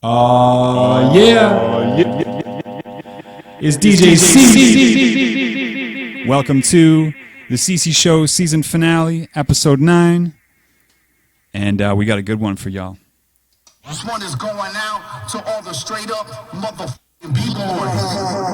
Yeah. It's DJ Seith. Welcome to the CC Show season finale, episode 9. And we got a good one for y'all. This one is going out to all the straight up motherfucking B-boys.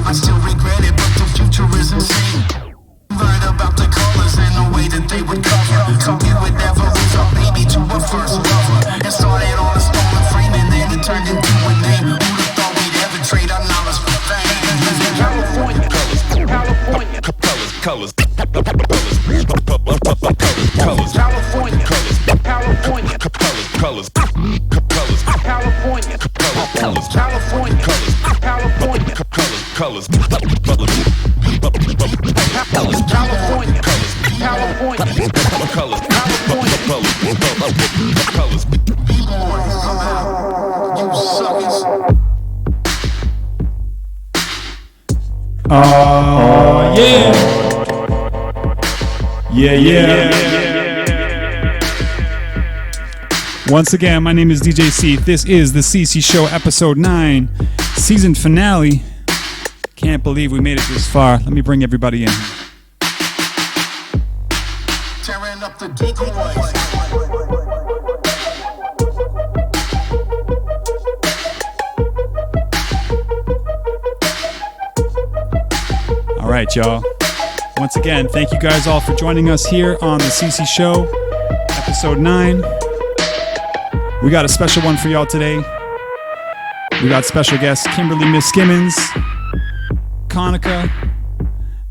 I still regret it, but the future is insane. Learn about the colors and the way that they would cover, so we would never lose our baby. colors, California, California, colors, California, California, colors, California, California, colors, California, colors. You suckers. Oh yeah. Yeah. Once again, my name is DJ Seith. This is the CC Show, episode 9, season finale. Can't believe we made it this far. Let me bring everybody in. Tearing up the decoys. All right, y'all. Once again, thank you guys all for joining us here on the CC Show, episode 9. We got a special one for y'all today. We got special guests Kimberly Miskimmins, CONiKA,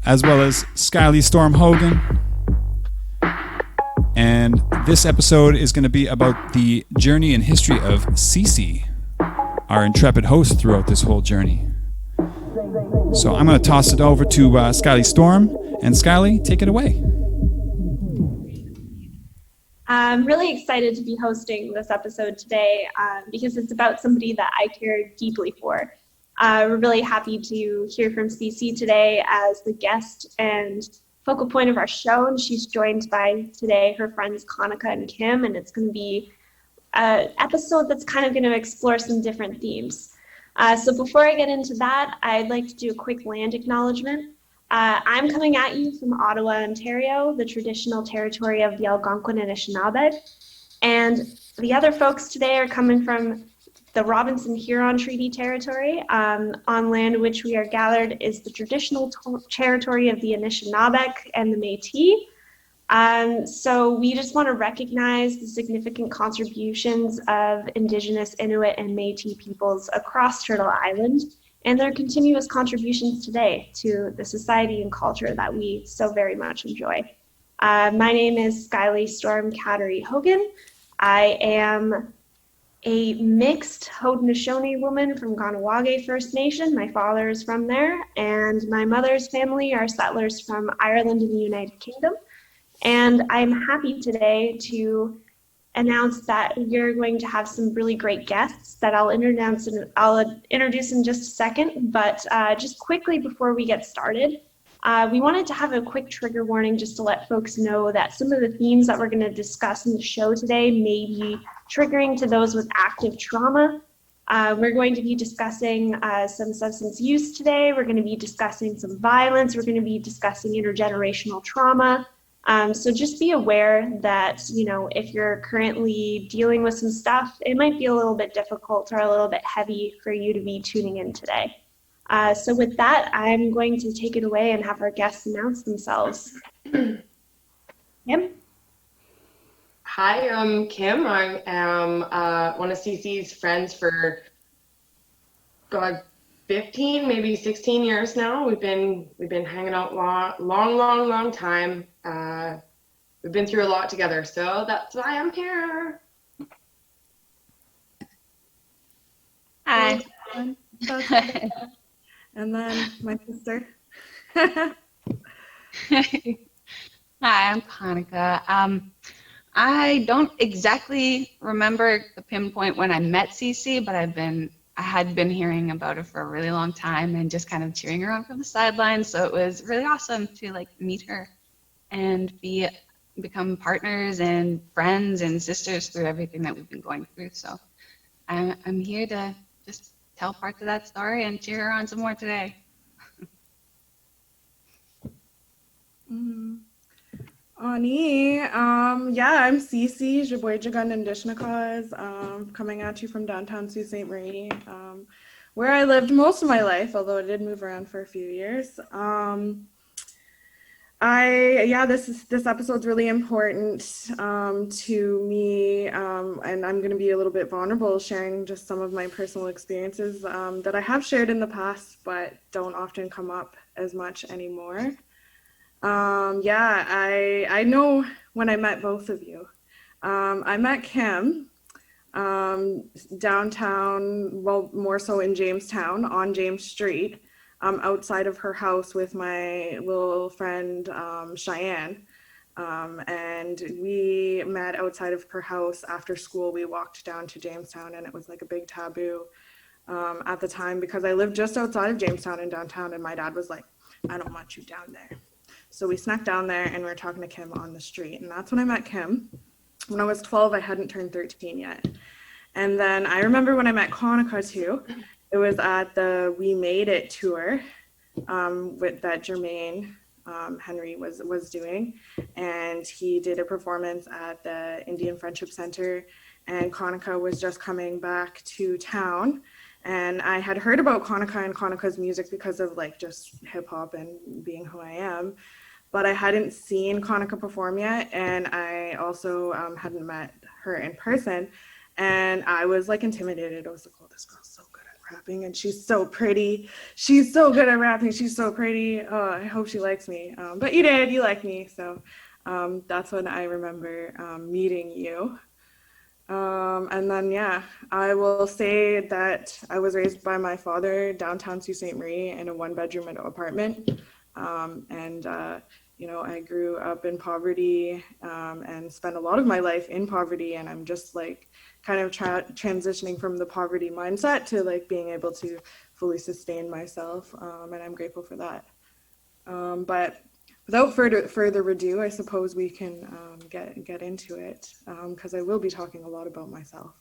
as well as Skylee-Storm Hogan. And this episode is going to be about the journey and history of CC, our intrepid host throughout this whole journey. So I'm going to toss it over to Skylee-Storm. And Skylee, take it away. I'm really excited to be hosting this episode today because it's about somebody that I care deeply for. We're really happy to hear from CC today as the guest and focal point of our show. And she's joined by today her friends CONiKA and Kim, and it's going to be an episode that's kind of going to explore some different themes. So before I get into that, I'd like to do a quick land acknowledgement. I'm coming at you from Ottawa, Ontario, the traditional territory of the Algonquin and Anishinaabe. And the other folks today are coming from the Robinson-Huron Treaty Territory. On land which we are gathered is the traditional territory of the Anishinaabe and the Métis. So we just want to recognize the significant contributions of Indigenous Inuit and Métis peoples across Turtle Island and their continuous contributions today to the society and culture that we so very much enjoy. My name is Skylee-Storm Hogan. I am a mixed Haudenosaunee woman from Kahnawake First Nation. My father is from there, and my mother's family are settlers from Ireland and the United Kingdom. And I'm happy today to announce that we're going to have some really great guests that I'll introduce in just a second. But just quickly before we get started, we wanted to have a quick trigger warning just to let folks know that some of the themes that we're going to discuss in the show today may be triggering to those with active trauma. We're going to be discussing some substance use today. We're going to be discussing some violence. We're going to be discussing intergenerational trauma. So just be aware that, if you're currently dealing with some stuff, it might be a little bit difficult or a little bit heavy for you to be tuning in today. So with that, I'm going to take it away and have our guests announce themselves. Kim? Hi, I'm Kim. I am one of CC's friends for 15, maybe 16 years now. We've been hanging out long time. We've been through a lot together, so that's why I'm here. Hi. And then my sister. Hi, I'm CONiKA. I don't exactly remember the pinpoint when I met CC, but I had been hearing about her for a really long time and just kind of cheering her on from the sidelines. So it was really awesome to meet her and become partners and friends and sisters through everything that we've been going through. So I'm here to just tell parts of that story and cheer her on some more today. Ani, I'm Cece, Jaboyjagun Indishnakas, coming at you from downtown Sault Ste. Marie, where I lived most of my life, although I did move around for a few years. This episode's really important to me, and I'm going to be a little bit vulnerable, sharing just some of my personal experiences that I have shared in the past, but don't often come up as much anymore. I know when I met both of you. I met Kim downtown, well, more so in Jamestown on James Street, outside of her house with my little friend Cheyenne. And we met outside of her house after school. We walked down to Jamestown, and it was like a big taboo at the time because I lived just outside of Jamestown in downtown, and my dad was like, I don't want you down there. So we snuck down there and we were talking to Kim on the street, and that's when I met Kim. When I was 12, I hadn't turned 13 yet. And then I remember when I met CONiKA too. It was at the We Made It tour with that Jermaine Henry was doing, and he did a performance at the Indian Friendship Center, and CONiKA was just coming back to town. And I had heard about CONiKA and CONiKA's music because of like just hip hop and being who I am, but I hadn't seen CONiKA perform yet, and I also hadn't met her in person, and I was like intimidated. I was like, oh, this girl's so good at rapping, and she's so pretty. She's so good at rapping. She's so pretty. Oh, I hope she likes me. But you did. You liked me. So that's when I remember meeting you. And then, yeah, I will say that I was raised by my father downtown Sault Ste. Marie in a 1-bedroom apartment. You know, I grew up in poverty and spent a lot of my life in poverty. And I'm just like kind of transitioning from the poverty mindset to like being able to fully sustain myself. And I'm grateful for that. But without further ado, I suppose we can get into it because I will be talking a lot about myself.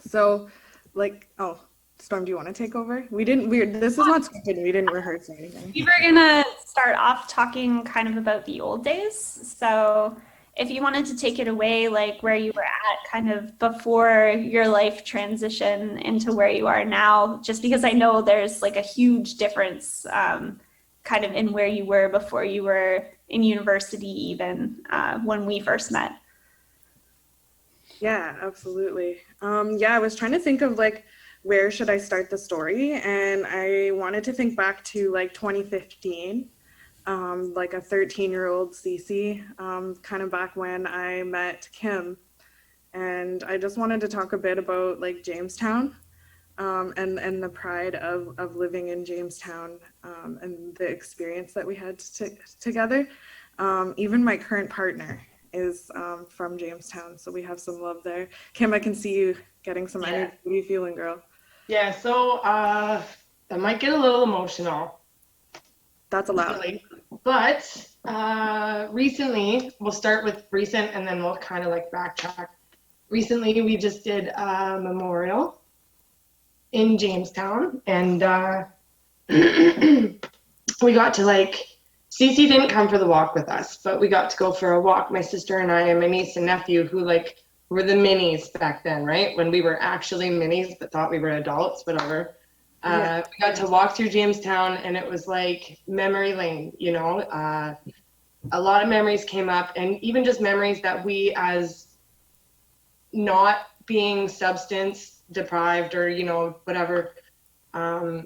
So, like, oh, Storm, do you want to take over? This is not scripted. We didn't rehearse or anything. We were gonna start off talking kind of about the old days. So if you wanted to take it away, like where you were at kind of before your life transition into where you are now, just because I know there's like a huge difference kind of in where you were before you were in university, even when we first met. Yeah, absolutely. I was trying to think of like, where should I start the story? And I wanted to think back to like 2015. Like a 13-year-old Cece, kind of back when I met Kim. And I just wanted to talk a bit about like Jamestown and the pride of living in Jamestown and the experience that we had together. Even my current partner is from Jamestown, so we have some love there. Kim, I can see you getting some energy. What are you feeling, girl? Yeah, so I might get a little emotional. That's allowed. But recently, we'll start with recent and then we'll kind of like backtrack. Recently, we just did a memorial in Jamestown, and we got to like, Cece didn't come for the walk with us, but we got to go for a walk, my sister and I and my niece and nephew, who like were the minis back then, right? When we were actually minis but thought we were adults, whatever. We got to walk through Jamestown, and it was like memory lane, you know. A lot of memories came up, and even just memories that we, as not being substance deprived or, you know, whatever,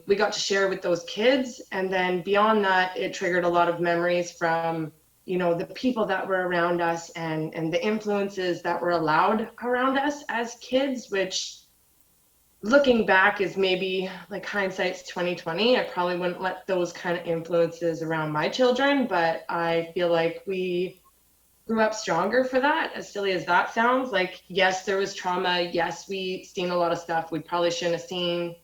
we got to share with those kids. And then beyond that, it triggered a lot of memories from, you know, the people that were around us and the influences that were allowed around us as kids, which looking back is maybe like hindsight's 2020. I probably wouldn't let those kind of influences around my children, but I feel like we grew up stronger for that, as silly as that sounds. Like, yes, there was trauma. Yes, we seen a lot of stuff we probably shouldn't have seen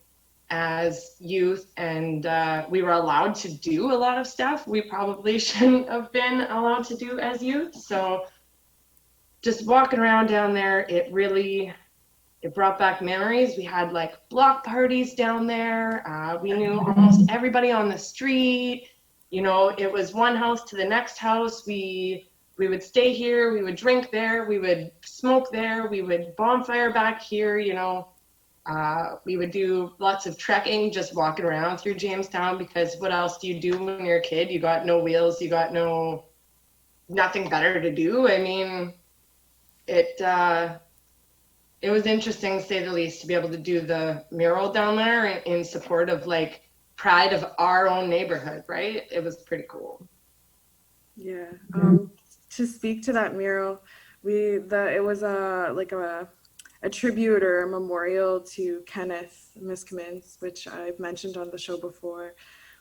as youth, and we were allowed to do a lot of stuff we probably shouldn't have been allowed to do as youth. So just walking around down there, it brought back memories. We had like block parties down there. We knew almost everybody on the street. You know, it was one house to the next house. We would stay here, we would drink there, we would smoke there, we would bonfire back here, you know. We would do lots of trekking, just walking around through Jamestown, because what else do you do when you're a kid? You got no wheels, you got nothing better to do. I mean, it was interesting, to say the least, to be able to do the mural down there in support of like pride of our own neighborhood, right? It was pretty cool. Yeah. To speak to that mural, it was a tribute or a memorial to Kimberly Miskimmins, which I've mentioned on the show before,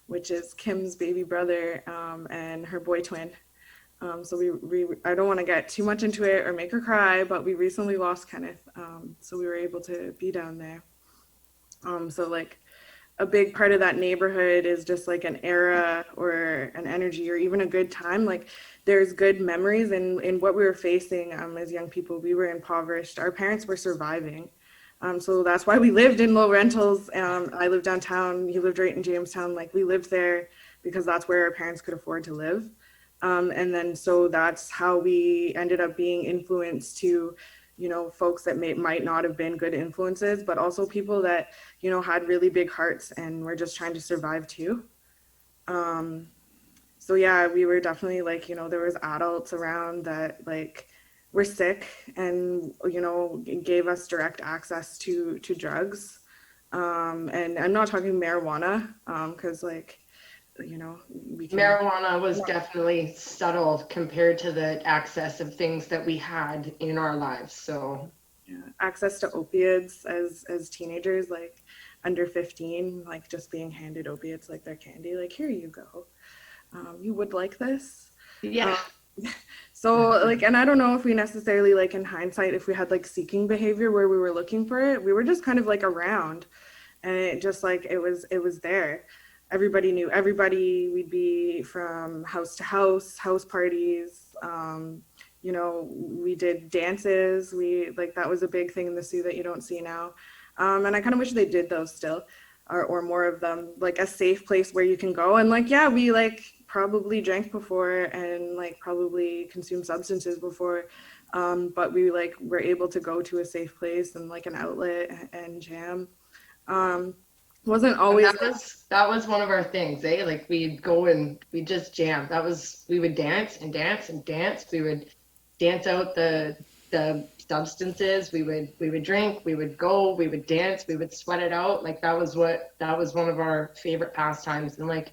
which is Kim's baby brother and her boy twin. So I don't want to get too much into it or make her cry, but we recently lost Kenneth, so we were able to be down there. So like a big part of that neighborhood is just like an era or an energy or even a good time. Like there's good memories in what we were facing as young people. We were impoverished. Our parents were surviving. So that's why we lived in low rentals. I lived downtown. He lived right in Jamestown. Like we lived there because that's where our parents could afford to live. And then so that's how we ended up being influenced to, you know, folks that might not have been good influences, but also people that, you know, had really big hearts and were just trying to survive too. So yeah, we were definitely like, you know, there was adults around that like were sick and, you know, gave us direct access to drugs. And I'm not talking marijuana, because like, you know, marijuana was definitely subtle compared to the access of things that we had in our lives. So yeah, access to opiates as teenagers, like under 15, like just being handed opiates like they're candy, like here you go, you would like this. Yeah. So like, and I don't know if we necessarily like in hindsight if we had like seeking behavior where we were looking for it. We were just kind of like around, and it just like it was there. Everybody knew everybody. We'd be from house to house parties. You know, we did dances. That was a big thing in the Sioux that you don't see now. And I kind of wish they did those still, or more of them, like a safe place where you can go. And like, yeah, we like probably drank before and like probably consumed substances before. But we like were able to go to a safe place and like an outlet and jam. Wasn't always that was one of our things, eh? Like we'd go and we'd just jam. We would dance and dance and dance. We would dance out the substances. We would drink, we would go, we would dance, we would sweat it out. Like that was one of our favorite pastimes. And like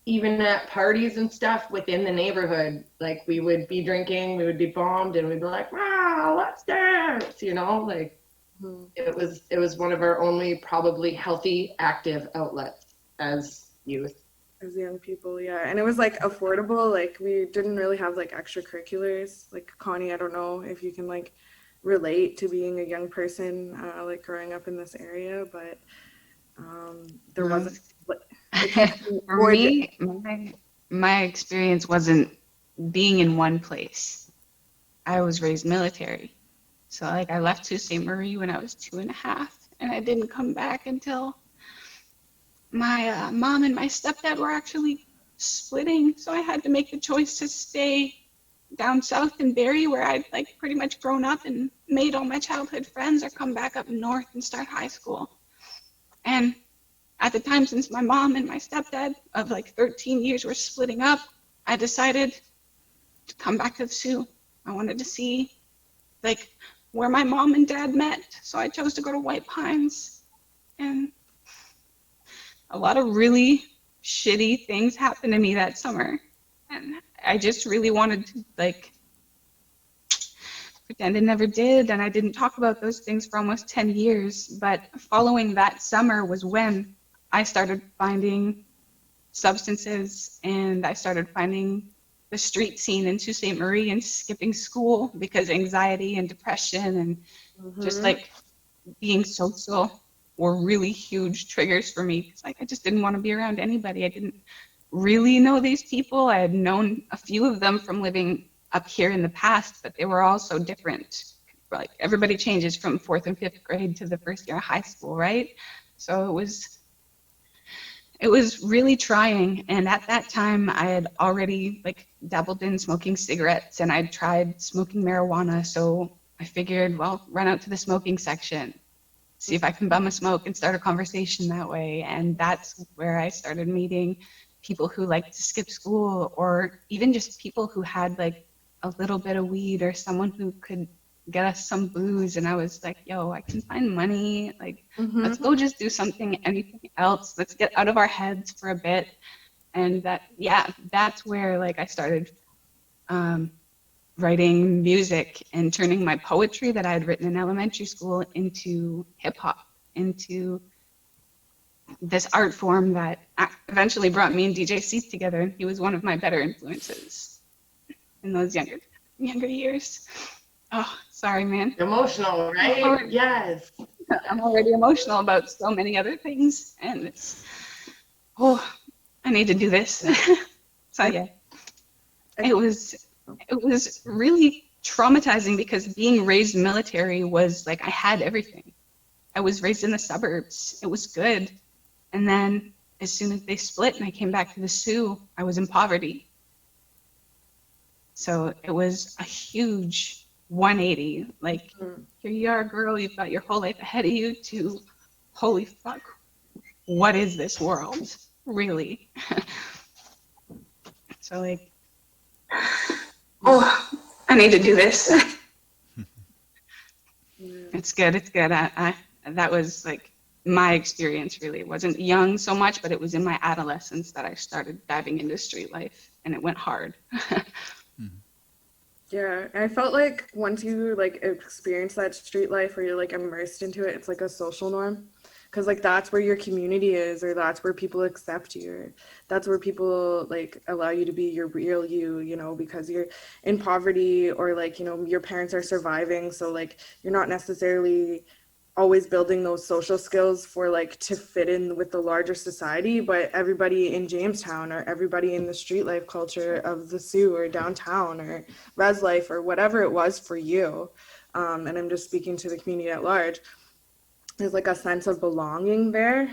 even at parties and stuff within the neighborhood, like we would be drinking, we would be bombed, and we'd be like, wow, let's dance, you know, like it was one of our only probably healthy, active outlets as youth. As young people, yeah. And it was like affordable. Like we didn't really have like extracurriculars. Like Connie, I don't know if you can like relate to being a young person like growing up in this area, but there wasn't for me, my experience wasn't being in one place. I was raised military. So like I left Sault Ste. Marie when I was 2.5, and I didn't come back until my mom and my stepdad were actually splitting. So I had to make the choice to stay down south in Barrie, where I'd like pretty much grown up and made all my childhood friends, or come back up north and start high school. And at the time, since my mom and my stepdad of like 13 years were splitting up, I decided to come back to the Sioux. I wanted to see like where my mom and dad met. So I chose to go to White Pines, and a lot of really shitty things happened to me that summer. And I just really wanted to like pretend it never did. And I didn't talk about those things for almost 10 years. But following that summer was when I started finding substances, and I started finding the street scene in Sault Ste. Marie and skipping school because anxiety and depression and just like being social were really huge triggers for me. It's like I just didn't want to be around anybody. I didn't really know these people. I had known a few of them from living up here in the past, but they were all so different. Like everybody changes from 4th and 5th grade to the first year of high school, right? So it was really trying. And at that time I had already like dabbled in smoking cigarettes, and I'd tried smoking marijuana. So I figured, well, run out to the smoking section, see if I can bum a smoke and start a conversation that way. And that's where I started meeting people who liked to skip school, or even just people who had like a little bit of weed, or someone who could get us some booze. And I was like, yo, I can find money. Like, let's go just do anything else. Let's get out of our heads for a bit. And that's where like I started writing music and turning my poetry that I had written in elementary school into hip hop, into this art form that eventually brought me and DJ Seith together. And he was one of my better influences in those younger years. Oh, sorry, man. Emotional, right? Yes. I'm already emotional about so many other things, and I need to do this. So yeah, it was really traumatizing because being raised military was like I had everything. I was raised in the suburbs. It was good. And then as soon as they split and I came back to the Sioux, I was in poverty. So it was a huge 180. Like, here you are, girl, you've got your whole life ahead of you, to, holy fuck, what is this world, really? So, like, I need to do this. It's good. That was, like, my experience, really. It wasn't young so much, but it was in my adolescence that I started diving into street life, and it went hard. Yeah, I felt like once you like experience that street life or you're like immersed into it, it's like a social norm. Because like that's where your community is, or that's where people accept you, or that's where people like allow you to be your real you, you know, because you're in poverty, or like, you know, your parents are surviving. So like you're not necessarily always building those social skills for like to fit in with the larger society, but everybody in Jamestown or everybody in the street life culture of the Sioux or downtown or res life or whatever it was for you, and I'm just speaking to the community at large, there's like a sense of belonging there.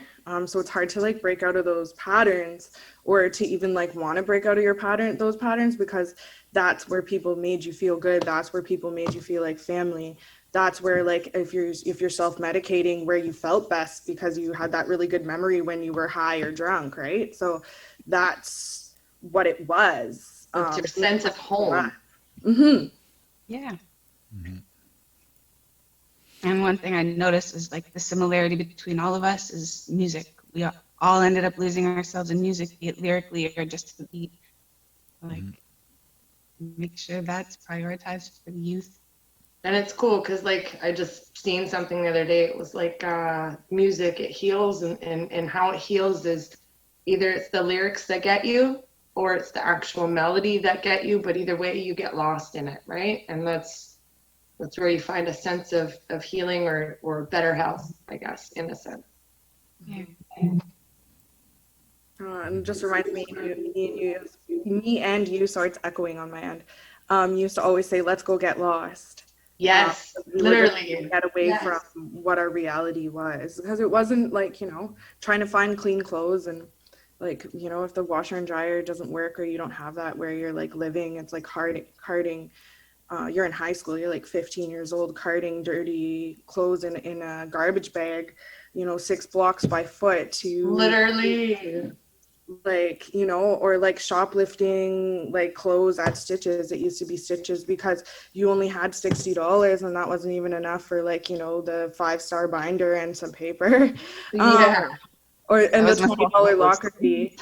So it's hard to like break out of those patterns, or to even like want to break out of those patterns, because that's where people made you feel good. That's where people made you feel like family. That's where like if you're self-medicating, where you felt best because you had that really good memory when you were high or drunk, right? So that's what it was. It's your sense of home. Yeah. And one thing I noticed is like the similarity between all of us is music. We all ended up losing ourselves in music, be it lyrically or just to the beat. Like, make sure that's prioritized for the youth. And it's cool because like I just seen something the other day. It was like music, it heals, and how it heals is either it's the lyrics that get you or it's the actual melody that get you, but either way you get lost in it, right? And that's where you find a sense of healing or better health, I guess, in a sense. Yeah. And it just reminds me and you, sorry, it's echoing on my end, used to always say, let's go get lost. Yes, literally. Get away from what our reality was, because it wasn't like, you know, trying to find clean clothes and like, you know, if the washer and dryer doesn't work or you don't have that where you're like living, it's like carting. You're in high school, you're like 15 years old, carting dirty clothes in a garbage bag, you know, 6 blocks by foot to literally. Like, you know, or like shoplifting like clothes at Stitches. It used to be Stitches because you only had $60 and that wasn't even enough for like, you know, the 5-star binder and some paper. And the $20 locker fee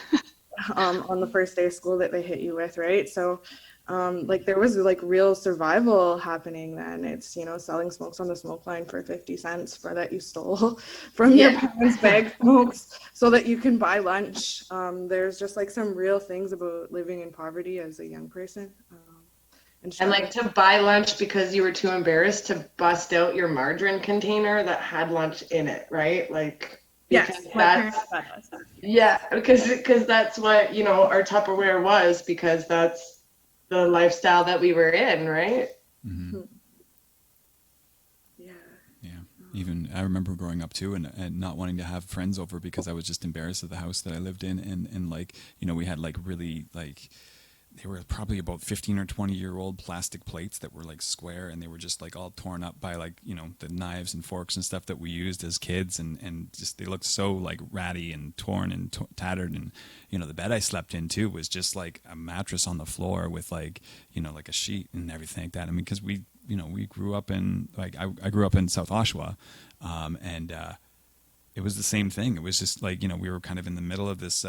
on the first day of school that they hit you with, right? So like there was like real survival happening then. It's, you know, selling smokes on the smoke line for 50 cents for that you stole from your parents' bag smokes so that you can buy lunch. There's just like some real things about living in poverty as a young person. And like to buy lunch because you were too embarrassed to bust out your margarine container that had lunch in it, right? Like, yes, because that's what, you know, our Tupperware was, because that's the lifestyle that we were in, right? Yeah. Even I remember growing up too, and not wanting to have friends over because I was just embarrassed of the house that I lived in, and like, you know, we had like really like, they were probably about 15 or 20-year-old plastic plates that were like square, and they were just like all torn up by like, you know, the knives and forks and stuff that we used as kids, and just they looked so like ratty and torn and tattered. And you know, the bed I slept in too was just like a mattress on the floor with like, you know, like a sheet and everything like that. I mean, because we we grew up in, like, I grew up in South Oshawa, and it was the same thing. It was just like, we were kind of in the middle of this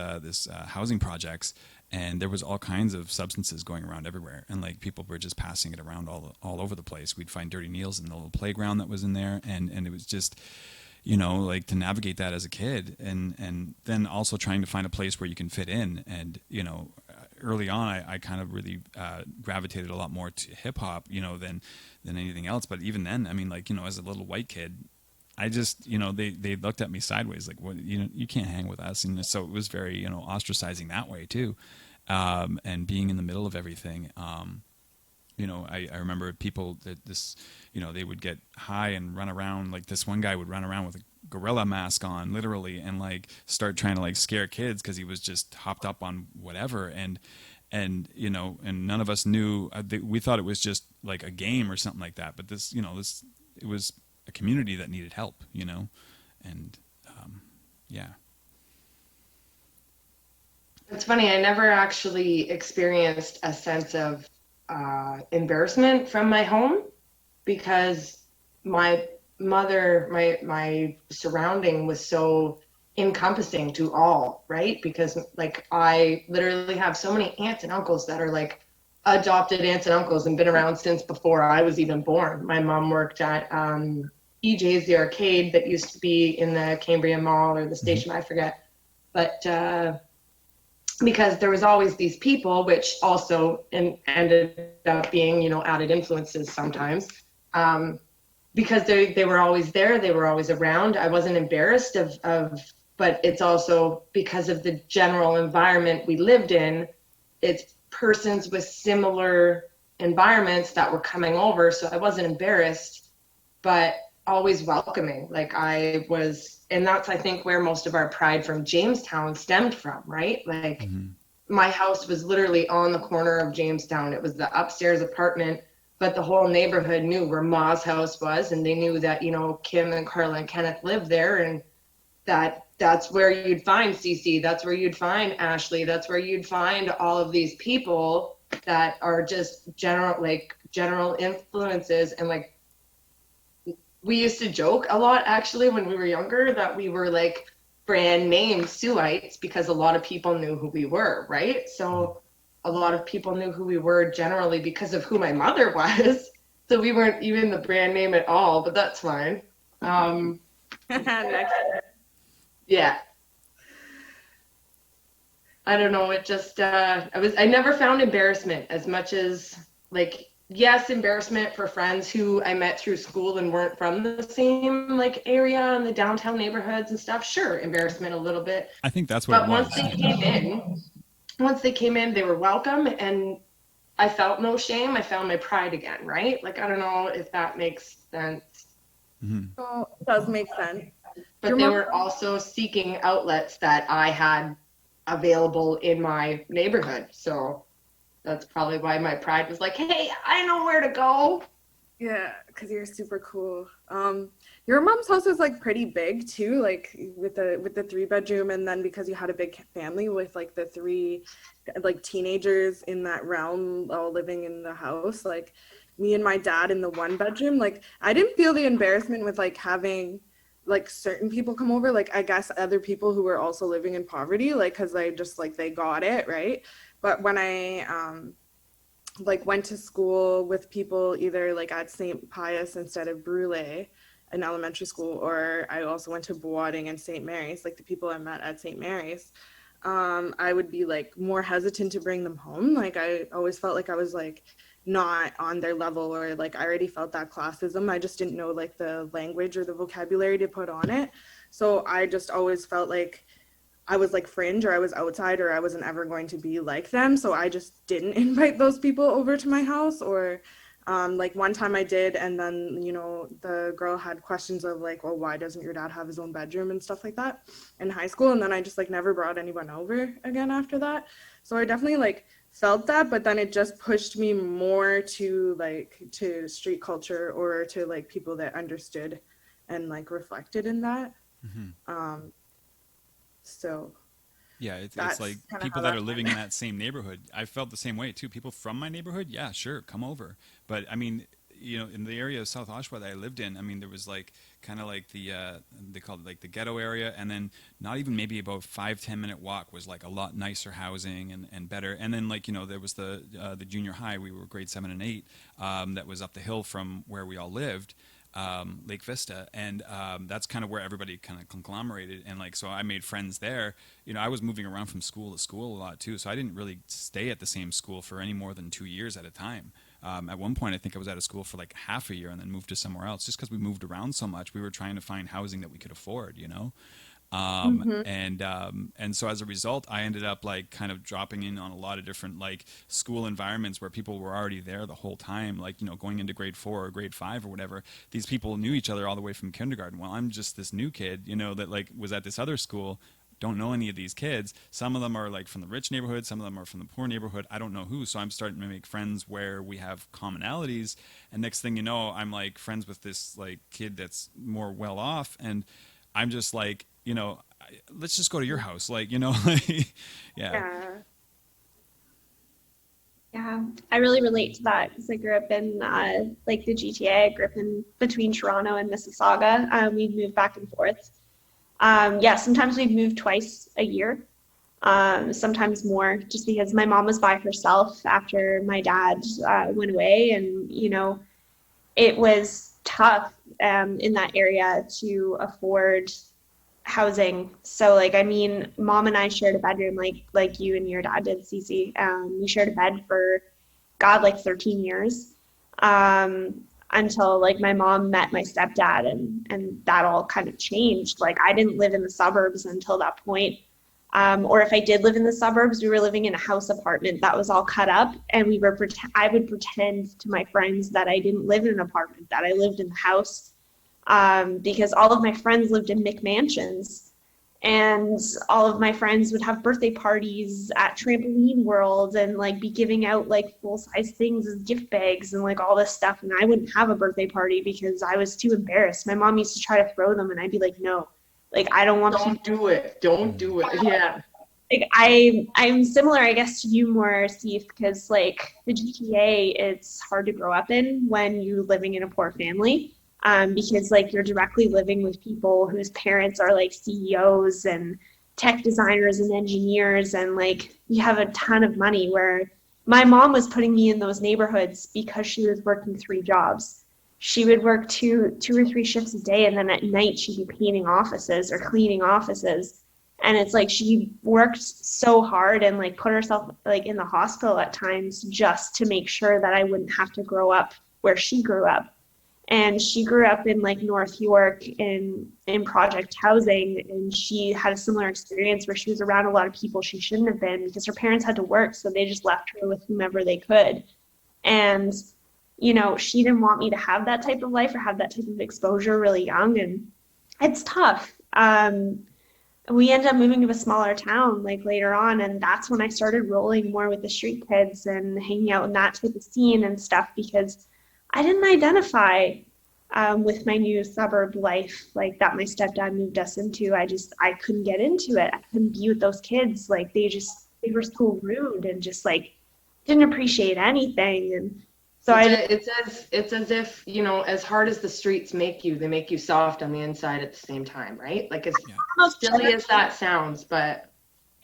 housing projects, and there was all kinds of substances going around everywhere, and like people were just passing it around all over the place. We'd find dirty needles in the little playground that was in there, and it was just, like, to navigate that as a kid, and then also trying to find a place where you can fit in. And early on, I kind of really gravitated a lot more to hip hop, than anything else. But even then, I mean, like, as a little white kid, I just, they looked at me sideways, like, what, you can't hang with us. And so it was very, ostracizing that way too. And being in the middle of everything. I remember people that they would get high and run around. Like, this one guy would run around with a gorilla mask on, literally, and like start trying to like scare kids because he was just hopped up on whatever. And none of us knew. We thought it was just like a game or something like that. But it was a community that needed help, and yeah. It's funny, I never actually experienced a sense of embarrassment from my home, because my mother, my surrounding was so encompassing to all, right? Because like I literally have so many aunts and uncles that are like adopted aunts and uncles and been around since before I was even born. My mom worked at EJ's, the arcade that used to be in the Cambrian Mall, or the station, I forget. But because there was always these people, which also ended up being, added influences sometimes, because they were always there, they were always around. I wasn't embarrassed but it's also because of the general environment we lived in. It's persons with similar environments that were coming over, so I wasn't embarrassed, but always welcoming. Like I was, and that's, I think, where most of our pride from Jamestown stemmed from, right? Like my house was literally on the corner of Jamestown. It was the upstairs apartment, but the whole neighborhood knew where Ma's house was, and they knew that, Kim and Carla and Kenneth lived there, and that's where you'd find CC, that's where you'd find Ashley, that's where you'd find all of these people that are just general influences. And like, we used to joke a lot, actually, when we were younger, that we were like brand name Sueites, because a lot of people knew who we were, right? So a lot of people knew who we were generally because of who my mother was. So we weren't even the brand name at all, but that's fine. Yeah. I don't know. It just, I never found embarrassment as much as, like, yes, embarrassment for friends who I met through school and weren't from the same like area and the downtown neighborhoods and stuff. Sure, embarrassment a little bit. I think that's what it was. Once they came in, they were welcome, and I felt no shame. I found my pride again, right? Like, I don't know if that makes sense. Oh, it does make sense. But they were also seeking outlets that I had available in my neighborhood. So that's probably why my pride was like, hey, I know where to go. Yeah, because you're super cool. Your mom's house is like pretty big too, like with the 3-bedroom, and then because you had a big family with like the 3 like teenagers in that realm all living in the house, like me and my dad in the 1-bedroom, like I didn't feel the embarrassment with like having like certain people come over, like I guess other people who were also living in poverty, like because they just like they got it, right? But when I like went to school with people either like at St. Pius instead of Brule in elementary school, or I also went to Boarding and St. Mary's, like the people I met at St. Mary's, I would be like more hesitant to bring them home. Like I always felt like I was like not on their level, or like I already felt that classism. I just didn't know like the language or the vocabulary to put on it. So I just always felt like I was like fringe, or I was outside, or I wasn't ever going to be like them. So I just didn't invite those people over to my house. Or like one time I did, and then, you know, the girl had questions of like, well, why doesn't your dad have his own bedroom and stuff like that in high school. And then I just like never brought anyone over again after that. So I definitely like felt that, but then it just pushed me more to like to street culture, or to like people that understood and like reflected in that. So yeah, it's like people that are living in that same neighborhood. I felt the same way too. People from my neighborhood, yeah, sure, come over. But I mean, in the area of South Oshawa that I lived in, I mean, there was like kind of like the they called it like the ghetto area, and then not even maybe about 5-10 minute walk was like a lot nicer housing and better. And then like there was the junior high. We were grade 7 and 8 that was up the hill from where we all lived. Lake Vista, and that's kind of where everybody kind of conglomerated, and like so I made friends there. I was moving around from school to school a lot too, so I didn't really stay at the same school for any more than 2 years at a time. At one point I think I was at a school for like half a year and then moved to somewhere else, just because we moved around so much. We were trying to find housing that we could afford, and so as a result, I ended up like kind of dropping in on a lot of different like school environments where people were already there the whole time, like going into grade 4 or grade 5 or whatever. These people knew each other all the way from kindergarten. Well, I'm just this new kid, that like was at this other school, don't know any of these kids. Some of them are like from the rich neighborhood, some of them are from the poor neighborhood. I don't know who. So I'm starting to make friends where we have commonalities, and next thing you know, I'm like friends with this like kid that's more well off, and I'm just like, let's just go to your house. Like, yeah. Yeah, I really relate to that because I grew up in like the GTA. I grew up in between Toronto and Mississauga. We'd move back and forth. Sometimes we'd move twice a year, sometimes more, just because my mom was by herself after my dad went away, and it was tough in that area to afford housing. So like, I mean, mom and I shared a bedroom like you and your dad did, Cece. We shared a bed for like 13 years until like my mom met my stepdad, and that all kind of changed. Like, I didn't live in the suburbs until that point. Or if I did live in the suburbs, we were living in a house apartment that was all cut up, and I would pretend to my friends that I didn't live in an apartment, that I lived in the house. Because all of my friends lived in McMansions, and all of my friends would have birthday parties at Trampoline World and like be giving out like full-size things as gift bags and like all this stuff. And I wouldn't have a birthday party because I was too embarrassed. My mom used to try to throw them, and I'd be like, no, like, I don't want to. Don't do it. Yeah. Like, I'm similar, I guess, to you more, Seith, because like the GTA, it's hard to grow up in when you're living in a poor family. Because like you're directly living with people whose parents are like CEOs and tech designers and engineers, and like you have a ton of money, where my mom was putting me in those neighborhoods because she was working 3 jobs. She would work two or 3 shifts a day, and then at night she'd be painting offices or cleaning offices. And it's like she worked so hard and like put herself like in the hospital at times just to make sure that I wouldn't have to grow up where she grew up. And she grew up in like North York in project housing, and she had a similar experience where she was around a lot of people she shouldn't have been because her parents had to work, so they just left her with whomever they could. And she didn't want me to have that type of life or have that type of exposure really young, and it's tough. We ended up moving to a smaller town like later on, and that's when I started rolling more with the street kids and hanging out in that type of scene and stuff, because I didn't identify with my new suburb life like that my stepdad moved us into. I couldn't get into it. I couldn't be with those kids. Like, they were so rude and just like didn't appreciate anything. And so it's as if, as hard as the streets make you, they make you soft on the inside at the same time, right? Like, as silly as that sounds, but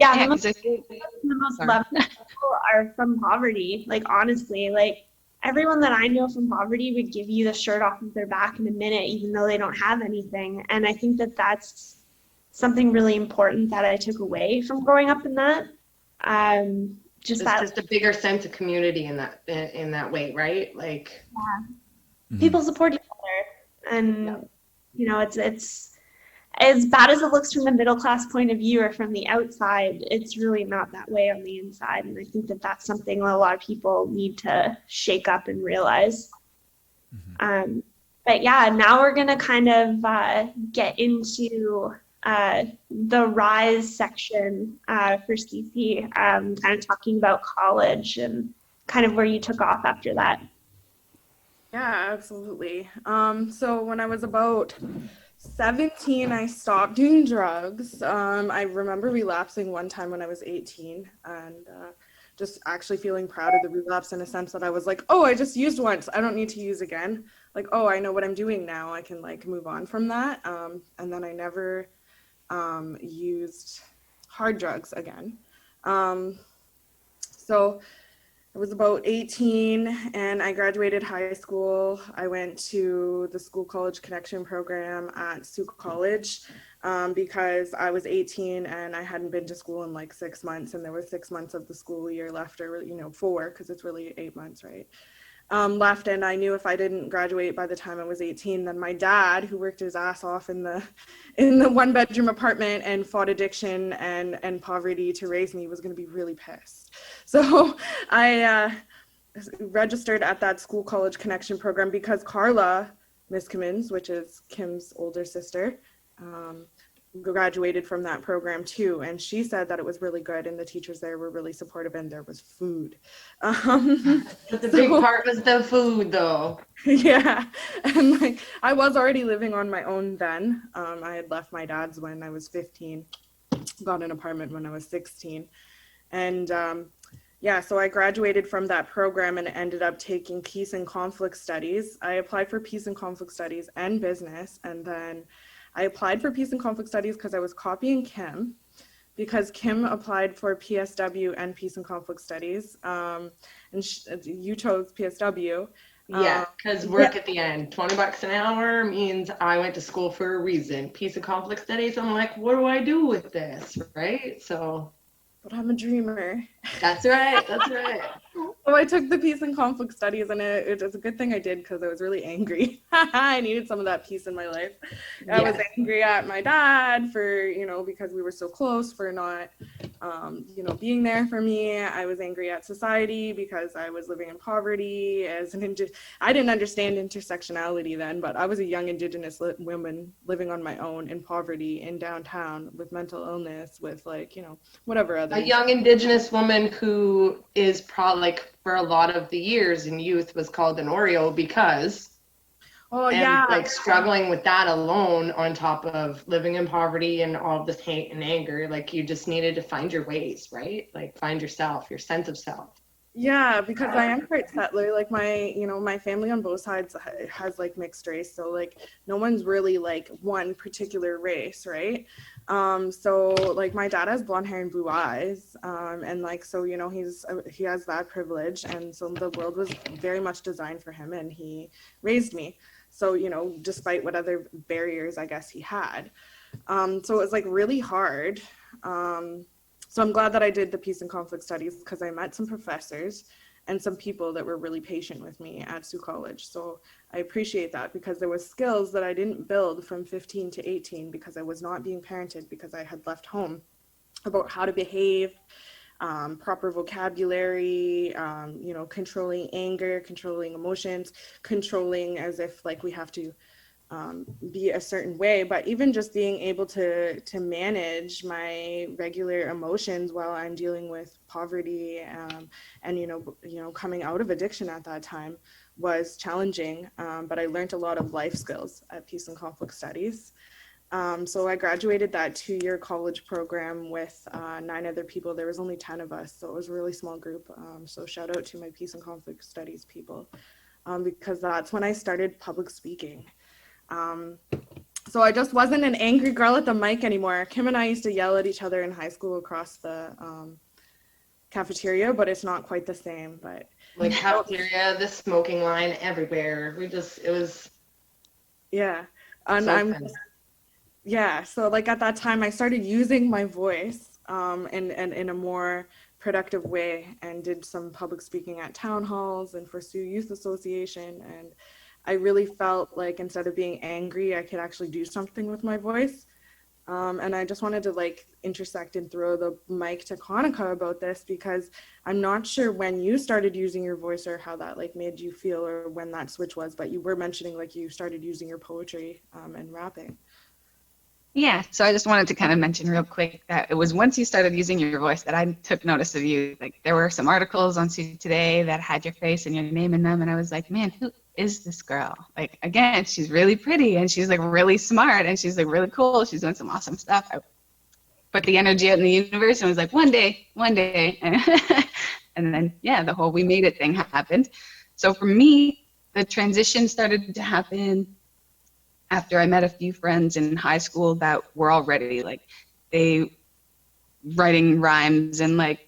yeah, the most loved people are from poverty. Like, honestly, like, everyone that I know from poverty would give you the shirt off of their back in a minute, even though they don't have anything. And I think that that's something really important that I took away from growing up in that. Just a bigger sense of community in that way, right? Like, people support each other, and it's as bad as it looks from the middle class point of view or from the outside, it's really not that way on the inside. And I think that that's something a lot of people need to shake up and realize. But yeah, now we're going to kind of get into the rise section for CC, kind of talking about college and kind of where you took off after that. Yeah, absolutely. So when I was about 17, I stopped doing drugs. I remember relapsing one time when I was 18, and just actually feeling proud of the relapse in a sense that I was like, oh, I just used once, I don't need to use again. Like, oh, I know what I'm doing now, I can like move on from that. And then I never used hard drugs again. So I was about 18 and I graduated high school. I went to the school college connection program at Sioux College because I was 18 and I hadn't been to school in like 6 months, and there were 6 months of the school year left, or 4, because it's really 8 months, right? Left, and I knew if I didn't graduate by the time I was 18, then my dad, who worked his ass off in the 1-bedroom apartment and fought addiction and poverty to raise me, was going to be really pissed. So I registered at that school college connection program because Carla Miskimmins, which is Kim's older sister, graduated from that program too, and she said that it was really good and the teachers there were really supportive and there was food. But the big part was the food though. Yeah, and like I was already living on my own then. I had left my dad's when I was 15, got an apartment when I was 16, and yeah, so I graduated from that program and ended up taking peace and conflict studies. I applied for peace and conflict studies and business, and then I applied for peace and conflict studies because I was copying Kim, because Kim applied for PSW and peace and conflict studies, and you chose PSW. Yeah, because work at the end, $20 an hour means I went to school for a reason. Peace and conflict studies, I'm like, what do I do with this, right? So. But I'm a dreamer. That's right, that's right. So I took the peace and conflict studies, and it was a good thing I did because I was really angry. I needed some of that peace in my life. I was angry at my dad for, because we were so close, for not, being there for me. I was angry at society because I was living in poverty I didn't understand intersectionality then, but I was a young Indigenous woman living on my own in poverty in downtown with mental illness, with whatever other. A young Indigenous woman who is probably for a lot of the years in youth was called an Oreo because struggling with that alone on top of living in poverty and all of this hate and anger, you just needed to find your ways, right? Find yourself, your sense of self. Yeah, because I am quite settler. My family on both sides has mixed race, so no one's really one particular race, right? So my dad has blonde hair and blue eyes, and he has that privilege, and so the world was very much designed for him, and he raised me. So despite what other barriers I guess he had, so it was really hard. So I'm glad that I did the peace and conflict studies because I met some professors and some people that were really patient with me at Sioux College. So I appreciate that because there was skills that I didn't build from 15 to 18 because I was not being parented, because I had left home, about how to behave, proper vocabulary, controlling anger, controlling emotions, controlling as if we have to be a certain way, but even just being able to manage my regular emotions while I'm dealing with poverty and coming out of addiction at that time was challenging, but I learned a lot of life skills at Peace and Conflict Studies. So I graduated that 2-year college program with 9 other people. There was only 10 of us, so it was a really small group. So shout out to my Peace and Conflict Studies people, because that's when I started public speaking. So I just wasn't an angry girl at the mic anymore. Kim and I used to yell at each other in high school across the cafeteria, but it's not quite the same. But cafeteria, the smoking line everywhere. It was. Yeah, and so at that time I started using my voice in a more productive way, and did some public speaking at town halls and for Sioux Youth Association, and I really felt instead of being angry, I could actually do something with my voice. And I just wanted to intersect and throw the mic to CONiKA about this, because I'm not sure when you started using your voice or how that made you feel, or when that switch was, but you were mentioning you started using your poetry and rapping. Yeah, so I just wanted to kind of mention real quick that it was once you started using your voice that I took notice of you. There were some articles on Sioux Today that had your face and your name in them, and I was like, man, who is this girl? Again, she's really pretty, and she's really smart, and she's really cool. She's doing some awesome stuff. I put the energy out in the universe and was like, one day. And then, yeah, the whole We Made It thing happened. So for me, the transition started to happen after I met a few friends in high school that were already like, they writing rhymes, and like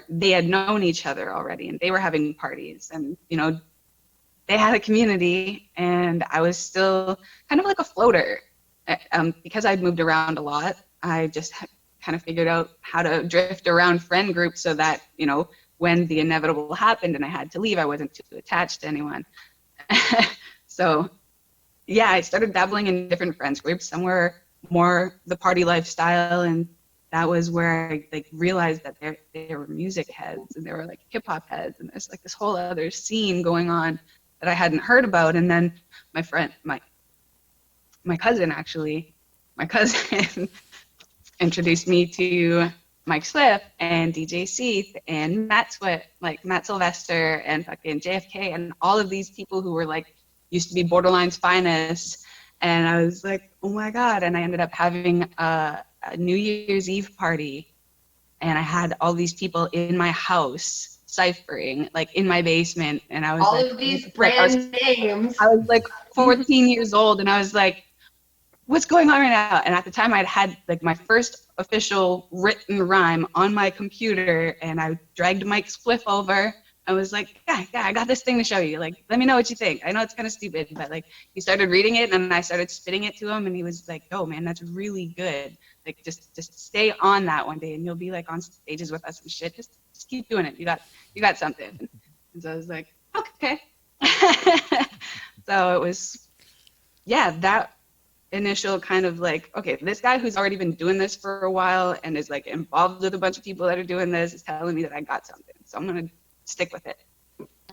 they had known each other already, and they were having parties, and you know, they had a community, and I was still kind of like a floater. Because I'd moved around a lot, I just kind of figured out how to drift around friend groups so that, you know, when the inevitable happened and I had to leave, I wasn't too attached to anyone. So yeah, I started dabbling in different friends groups. Some were more the party lifestyle, and that was where I like realized that there were music heads, and there were like hip hop heads, and there's like this whole other scene going on that I hadn't heard about. And then my cousin introduced me to Mike Swift and DJ Seith and Matt Sylvester and fucking JFK and all of these people who were like used to be Borderline's finest. And I was like, oh my God. And I ended up having a New Year's Eve party, and I had all these people in my house ciphering, like in my basement. And I was all like, of these brand names. I was like 14 years old, and I was like, what's going on right now? And at the time I'd had like my first official written rhyme on my computer, and I dragged Mike's Spliff over. I was like, yeah, I got this thing to show you. Like, let me know what you think. I know it's kind of stupid, but like, he started reading it, and I started spitting it to him, and he was like, oh man, that's really good. Like, just stay on that one day, and you'll be like on stages with us and shit. Just keep doing it. You got something. And so I was like, okay. So it was, yeah, that initial kind of like, okay, this guy who's already been doing this for a while and is like involved with a bunch of people that are doing this is telling me that I got something. So I'm going to stick with it.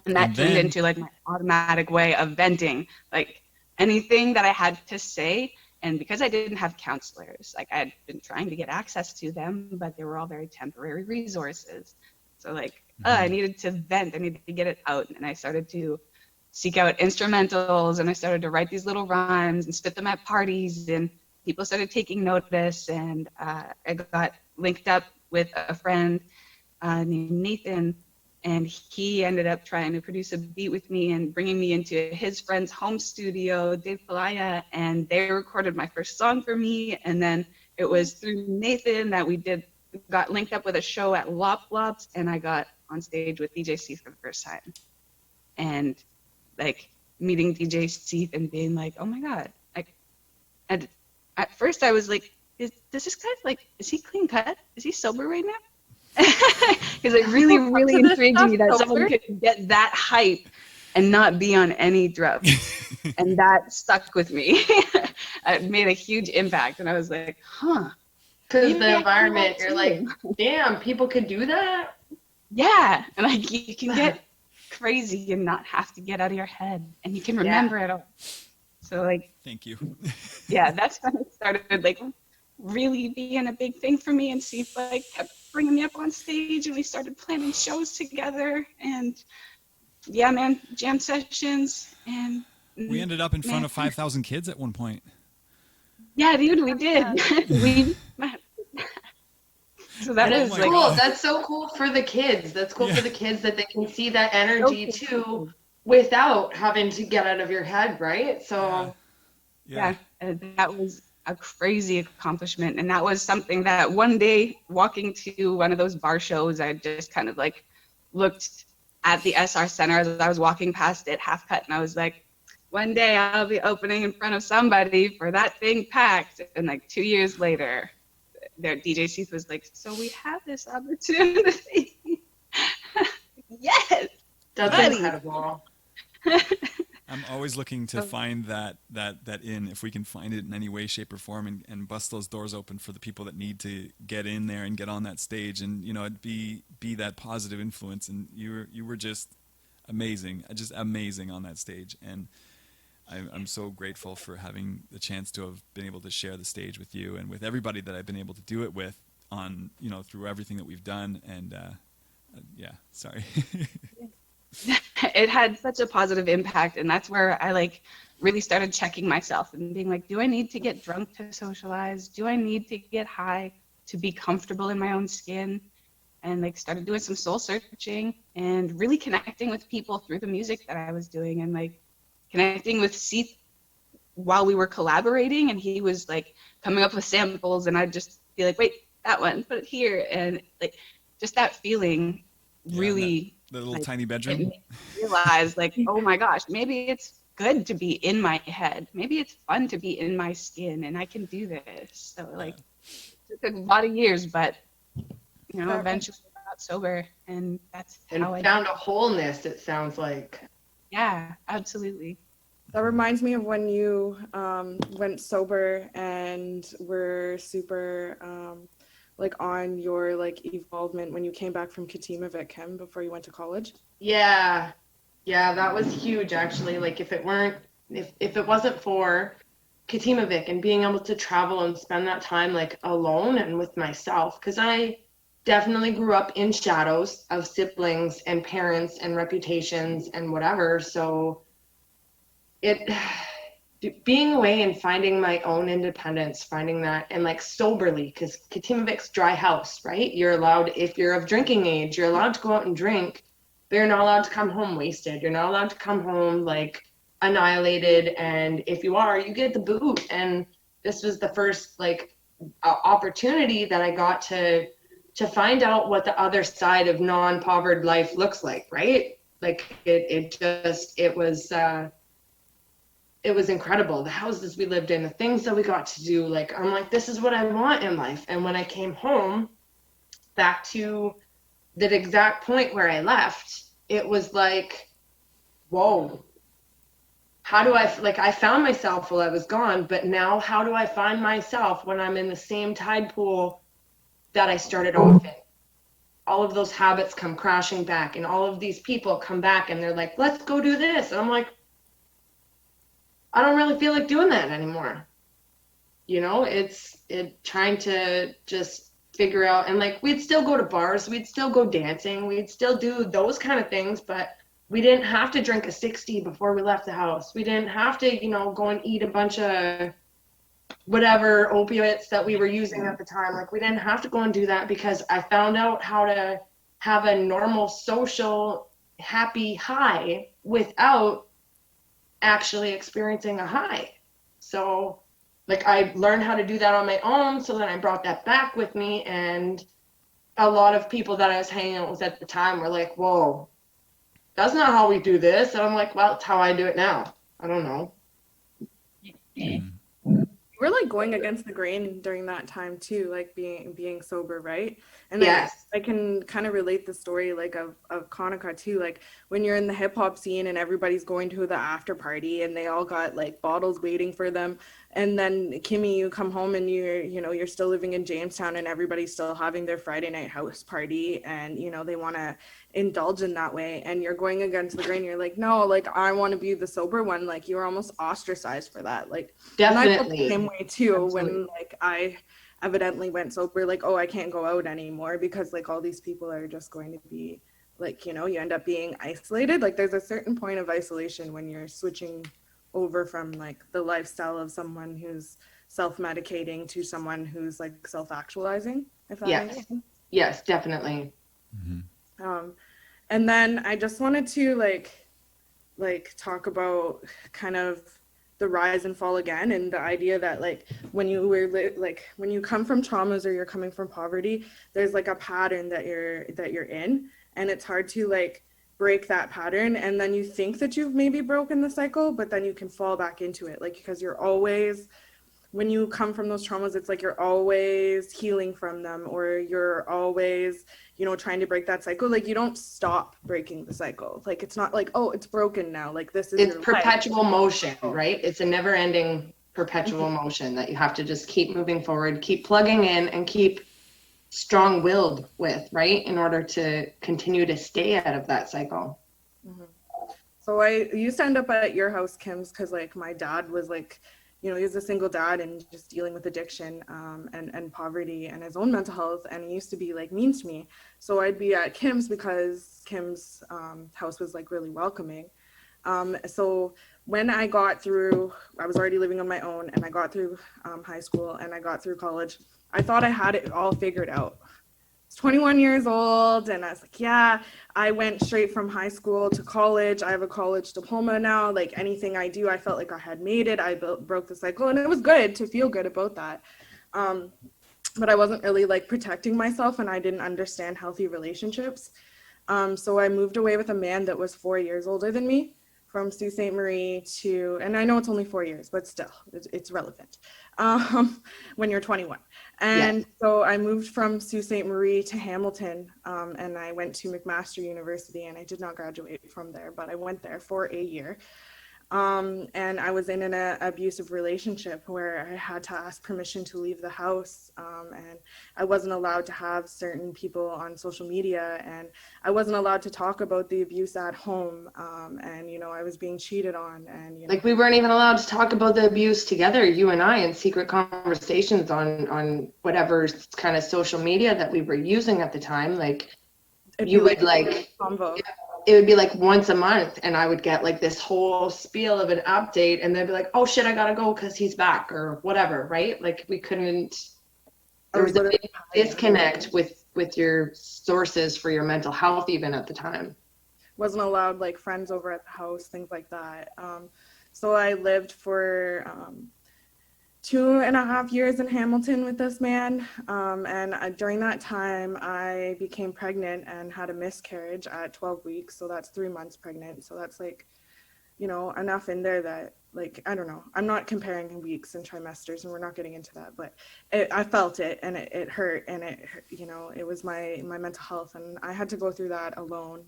And that turned into like my automatic way of venting, like anything that I had to say. And because I didn't have counselors, like I had been trying to get access to them, but they were all very temporary resources. So like, I needed to vent, I needed to get it out. And I started to seek out instrumentals, and I started to write these little rhymes and spit them at parties, and people started taking notice. And I got linked up with a friend named Nathan, and he ended up trying to produce a beat with me and bringing me into his friend's home studio, Dave Palaya, and they recorded my first song for me. And then it was through Nathan that we got linked up with a show at Lop Lops, and I got on stage with DJ Seith for the first time. And like meeting DJ Seith and being like, oh my God. Like, and at first I was like, does this guy, like, is he clean cut? Is he sober right now? Because it really, really intrigued me that someone could get that hype and not be on any drugs. And that stuck with me. It made a huge impact. And I was like, huh. Because the environment, you're like, damn, people could do that? Yeah. And like, you can get crazy and not have to get out of your head. And you can remember it all. So like. Thank you. Yeah, that's when it started like really being a big thing for me. And Seith like kept bringing me up on stage, and we started planning shows together, and yeah, man, jam sessions, and we ended up in front of 5,000 kids at one point. Yeah, dude, we did. So that was like, cool. That's so cool for the kids. That's cool for the kids that they can see that energy too, without having to get out of your head, right? So yeah, that was a crazy accomplishment. And that was something that one day walking to one of those bar shows, I just kind of like looked at the SR Center as I was walking past it, half cut, and I was like, one day I'll be opening in front of somebody for that thing packed. And like 2 years later, their DJ Seith was like, so we have this opportunity. Yes. That's incredible. I'm always looking to find that in, if we can find it in any way, shape, or form, and bust those doors open for the people that need to get in there and get on that stage, and you know, be that positive influence. And you were just amazing on that stage, and I'm so grateful for having the chance to have been able to share the stage with you and with everybody that I've been able to do it with on, you know, through everything that we've done. And sorry. It had such a positive impact, and that's where I like really started checking myself and being like, do I need to get drunk to socialize? Do I need to get high to be comfortable in my own skin? and like started doing some soul searching and really connecting with people through the music that I was doing, and like connecting with Seith while we were collaborating, and he was like coming up with samples, and I'd just be like, wait, that one, put it here, and like just that feeling really the little like, tiny bedroom. made me realize like, oh my gosh, maybe it's good to be in my head, maybe it's fun to be in my skin, and I can do this. So like it took a lot of years, but you know, eventually I got sober, and that's how I found a wholeness, it sounds like. Yeah, absolutely. That reminds me of when you went sober and were super like on your like evolvement when you came back from CONiKA, Kim, before you went to college. Yeah, that was huge actually. Like if it wasn't for CONiKA and being able to travel and spend that time like alone and with myself, because I definitely grew up in shadows of siblings and parents and reputations and whatever. So being away and finding my own independence, finding that, and like soberly, because CONiKA's dry house, right? You're allowed, if you're of drinking age, you're allowed to go out and drink, but you're not allowed to come home wasted. You're not allowed to come home like annihilated, and if you are, you get the boot. And this was the first like opportunity that I got to find out what the other side of non-poverty life looks like, right? Like it was incredible. The houses we lived in, the things that we got to do, like, I'm like, this is what I want in life. And when I came home back to that exact point where I left, it was like, whoa, how do I found myself while I was gone, but now how do I find myself when I'm in the same tide pool that I started off in? All of those habits come crashing back, and all of these people come back and they're like, let's go do this. And I'm like, I don't really feel like doing that anymore. You know, it's trying to just figure out, and like we'd still go to bars, we'd still go dancing, we'd still do those kind of things, but we didn't have to drink a 60 before we left the house. We didn't have to, you know, go and eat a bunch of whatever opiates that we were using at the time. Like we didn't have to go and do that, because I found out how to have a normal, social, happy high without actually experiencing a high. So like I learned how to do that on my own, so then I brought that back with me, and a lot of people that I was hanging out with at the time were like, whoa, that's not how we do this. And I'm like, well, it's how I do it now. I don't know. We're like going against the grain during that time too, like being sober, right? And yes, I can kind of relate the story like of CONiKA too, like when you're in the hip hop scene and everybody's going to the after party and they all got like bottles waiting for them, and then Kimmy, you come home and you're still living in Jamestown and everybody's still having their Friday night house party, and you know they want to indulge in that way, and you're going against the grain. You're like, no, like I want to be the sober one. Like you're almost ostracized for that. Like definitely the same way too. Absolutely. When like I evidently went sober, like, oh, I can't go out anymore because like all these people are just going to be like, you know, you end up being isolated. Like there's a certain point of isolation when you're switching over from like the lifestyle of someone who's self-medicating to someone who's like self-actualizing, if that makes sense. Yes, definitely. Mm-hmm. And then I just wanted to like talk about kind of the rise and fall again, and the idea that like when you when you come from traumas or you're coming from poverty, there's like a pattern that you're in, and it's hard to like break that pattern, and then you think that you've maybe broken the cycle, but then you can fall back into it, like because you're always, when you come from those traumas, it's like you're always healing from them, or you're always, you know, trying to break that cycle. Like you don't stop breaking the cycle. Like it's not like, oh, it's broken now. Like this is It's your perpetual life. motion, right? It's a never ending perpetual motion that you have to just keep moving forward, keep plugging in, and keep strong-willed with, right? In order to continue to stay out of that cycle. Mm-hmm. So I used to end up at your house, Kim's, because like my dad was like, you know, he was a single dad and just dealing with addiction and poverty and his own mental health. And he used to be like mean to me. So I'd be at Kim's because Kim's house was like really welcoming. So when I got through, I was already living on my own, and I got through high school and I got through college, I thought I had it all figured out. was 21 years old, and I was like, yeah, I went straight from high school to college. I have a college diploma now. Like anything I do, I felt like I had made it. I broke the cycle, and it was good to feel good about that. But I wasn't really like protecting myself, and I didn't understand healthy relationships. So I moved away with a man that was 4 years older than me, from Sault Ste. Marie to, and I know it's only 4 years, but still, it's relevant when you're 21. And so I moved from Sault Ste. Marie to Hamilton, and I went to McMaster University, and I did not graduate from there, but I went there for a year. And I was in an abusive relationship where I had to ask permission to leave the house, and I wasn't allowed to have certain people on social media, and I wasn't allowed to talk about the abuse at home, and you know, I was being cheated on, and you know, Like we weren't even allowed to talk about the abuse together, you and I, in secret conversations on whatever kind of social media that we were using at the time. Like you would like combo. It would be like once a month, and I would get like this whole spiel of an update, and they'd be like, oh shit, I gotta go because he's back or whatever, right? Like we couldn't, there was a big disconnect with your sources for your mental health even at the time. Wasn't allowed like friends over at the house, things like that. So I lived for 2.5 years in Hamilton with this man, and during that time I became pregnant and had a miscarriage at 12 weeks, so that's 3 months pregnant. So that's like, you know, enough in there that, like, I don't know, I'm not comparing weeks and trimesters, and we're not getting into that, but I felt it, and it hurt, and it, you know, it was my mental health, and I had to go through that alone.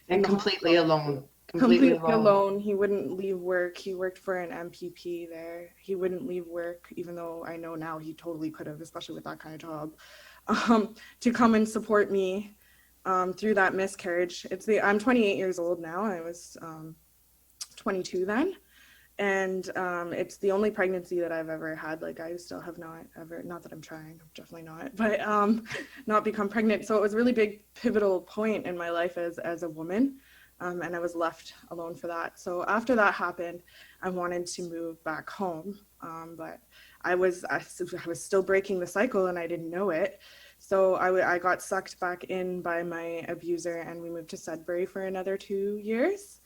And completely alone. Completely alone. He wouldn't leave work. He worked for an MPP there. He wouldn't leave work, even though I know now he totally could have, especially with that kind of job, to come and support me through that miscarriage. I'm 28 years old now. I was 22 then. And it's the only pregnancy that I've ever had. Like, I still have not ever, not that I'm trying, definitely not, but not become pregnant. So it was a really big pivotal point in my life as a woman. And I was left alone for that. So after that happened, I wanted to move back home, but I was still breaking the cycle, and I didn't know it. So I got sucked back in by my abuser, and we moved to Sudbury for another 2 years.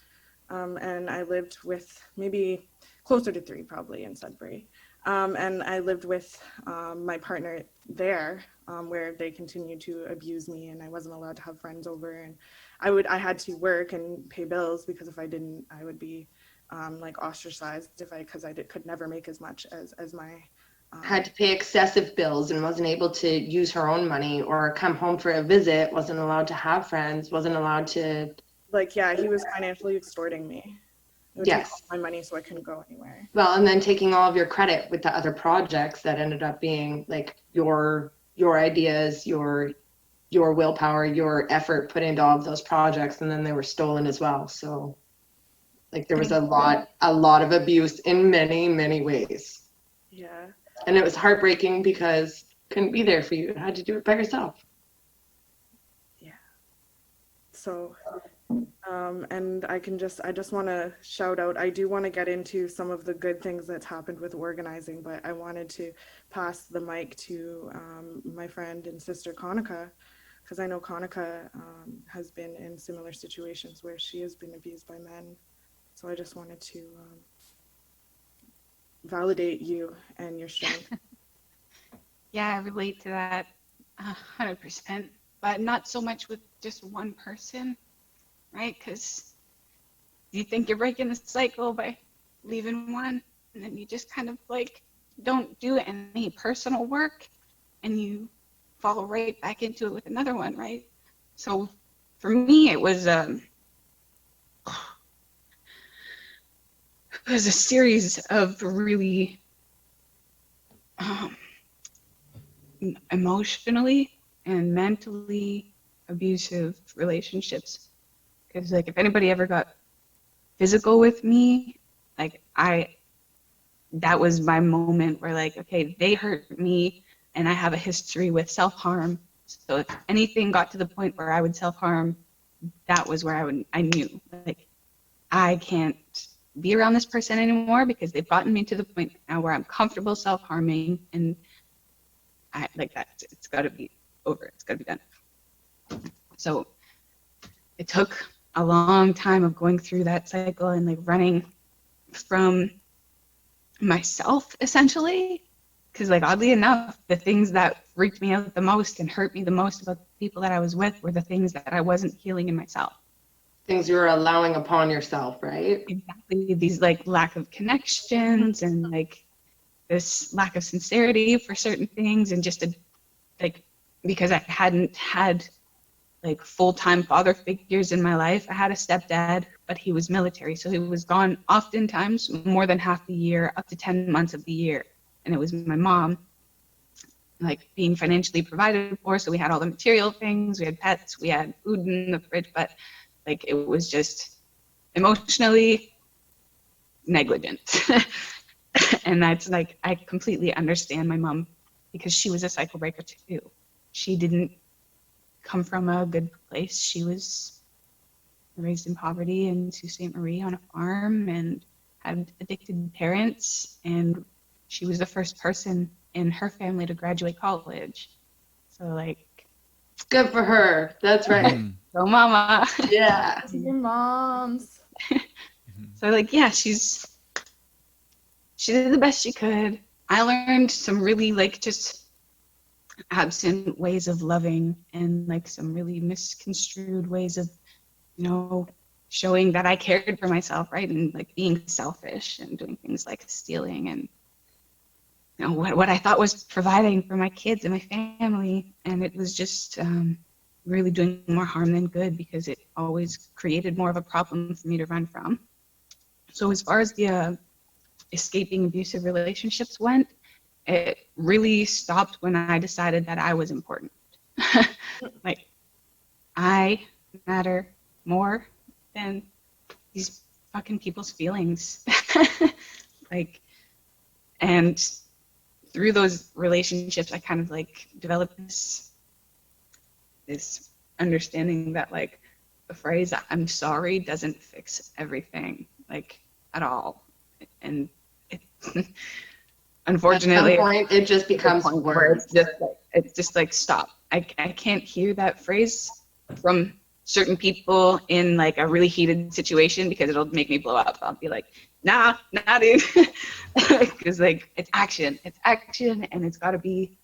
And I lived with maybe closer to 3 probably in Sudbury. And I lived with my partner there, where they continued to abuse me, and I wasn't allowed to have friends over, and I had to work and pay bills, because if I didn't, I would be like ostracized because I could never make as much as my had to pay excessive bills and wasn't able to use her own money or come home for a visit, wasn't allowed to have friends, wasn't allowed to, like, yeah, he was financially extorting me. Yes, take all my money, so I couldn't go anywhere. Well, and then taking all of your credit with the other projects that ended up being like your ideas, your willpower, your effort put into all of those projects, and then they were stolen as well. So like there was a lot of abuse in many, many ways. Yeah. And it was heartbreaking because couldn't be there for you. You had to do it by yourself. Yeah. So and I just want to shout out, I do want to get into some of the good things that's happened with organizing, but I wanted to pass the mic to my friend and sister CONiKA, because I know CONiKA has been in similar situations where she has been abused by men. So I just wanted to validate you and your strength. Yeah, I relate to that 100%, but not so much with just one person, right? Because you think you're breaking the cycle by leaving one, and then you just kind of like don't do any personal work, and you fall right back into it with another one, right? So for me, it was a series of really emotionally and mentally abusive relationships. Because like if anybody ever got physical with me, like that was my moment where like, okay, they hurt me and I have a history with self-harm. So if anything got to the point where I would self-harm, that was where I knew, like, I can't be around this person anymore because they've gotten me to the point now where I'm comfortable self-harming, and I like that. It's got to be over. It's got to be done. So it took a long time of going through that cycle and like running from myself essentially, because like oddly enough, the things that freaked me out the most and hurt me the most about the people that I was with were the things that I wasn't healing in myself. Things you were allowing upon yourself, right? Exactly. These like lack of connections and like this lack of sincerity for certain things, and just like because I hadn't had like full-time father figures in my life. I had a stepdad, but he was military, so he was gone oftentimes more than half the year, up to 10 months of the year. And it was my mom, like being financially provided for, so we had all the material things, we had pets, we had food in the fridge, but like it was just emotionally negligent. And that's like, I completely understand my mom, because she was a cycle breaker too. She didn't come from a good place. She was raised in poverty in Sault Ste. Marie on a farm and had addicted parents, and she was the first person in her family to graduate college. So like, Good for her. That's right. go mama. Yeah. Your moms. So like, yeah, she did the best she could. I learned some really like just absent ways of loving, and like some really misconstrued ways of, you know, showing that I cared for myself, right? And like being selfish and doing things like stealing and, you know, what I thought was providing for my kids and my family. And it was just really doing more harm than good, because it always created more of a problem for me to run from. So as far as the escaping abusive relationships went, it really stopped when I decided that I was important. Like, I matter more than these fucking people's feelings. Like, and through those relationships, I kind of like developed this understanding that like the phrase "I'm sorry" doesn't fix everything, like at all. And it, unfortunately, At some point, it just becomes words. It's just like stop. I can't hear that phrase from certain people in like a really heated situation, because it'll make me blow up. I'll be like, nah, dude. Because like it's action, and it's gotta be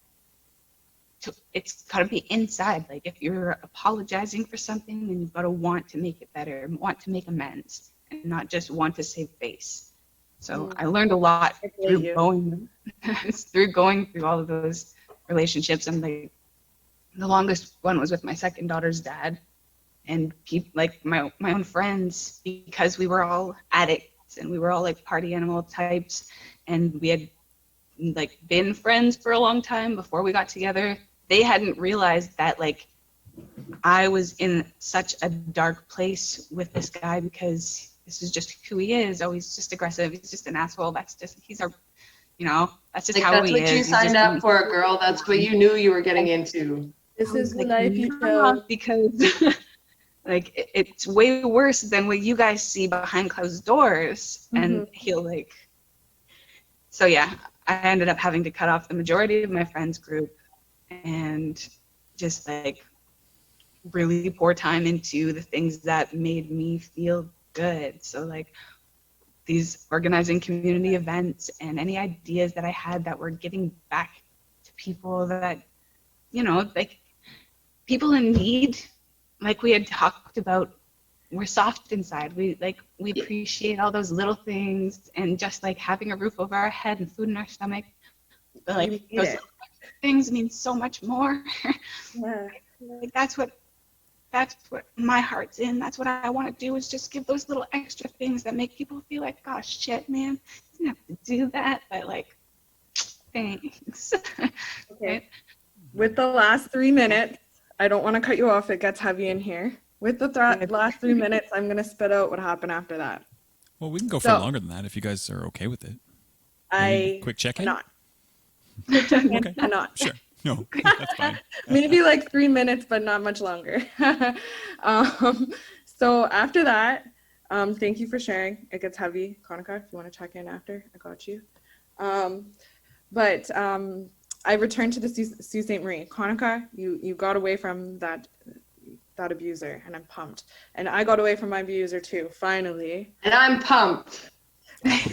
inside. Like if you're apologizing for something, then you've got to want to make it better, want to make amends, and not just want to save face. So I learned a lot through going through all of those relationships, and like the longest one was with my second daughter's dad, and like my own friends, because we were all addicts and we were all like party animal types, and we had like been friends for a long time before we got together. They hadn't realized that like I was in such a dark place with this guy, because this is just who he is. Oh, he's just aggressive. He's just an asshole. That's just, he's our, you know, that's just Like, how he is. that's what you signed up for, girl. That's what you knew you were getting into. This is the like, life you nah, chose. because like it's way worse than what you guys see behind closed doors. And he'll like, so yeah, I ended up having to cut off the majority of my friends group and just like really pour time into the things that made me feel good. So like these organizing community events and any ideas that I had that were giving back to people that, you know, like people in need, like we had talked about, we're soft inside. We appreciate all those little things, and just like having a roof over our head and food in our stomach. But like those little things mean so much more. Yeah. Like that's what my heart's in. That's what I want to do, is just give those little extra things that make people feel like, gosh, shit, man, you didn't have to do that, but like, thanks. Okay. With the last 3 minutes, I don't want to cut you off. It gets heavy in here. With the last 3 minutes, I'm going to spit out what happened after that. Well, we can go for longer than that if you guys are okay with it. Quick check-in? Not. Quick check-in, Okay. not. Sure. No, that's fine. Maybe like 3 minutes, but not much longer. So after that, thank you for sharing. It gets heavy. CONiKA, if you want to check in after, I got you. But I returned to the Sault Ste. Marie. CONiKA, you got away from that abuser, and I'm pumped. And I got away from my abuser too, finally. And I'm pumped.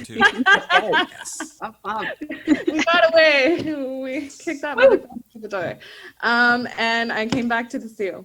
Too. Yes. I'm pumped. We got away. We kicked that motherfucker to the door. And I came back to the Sioux.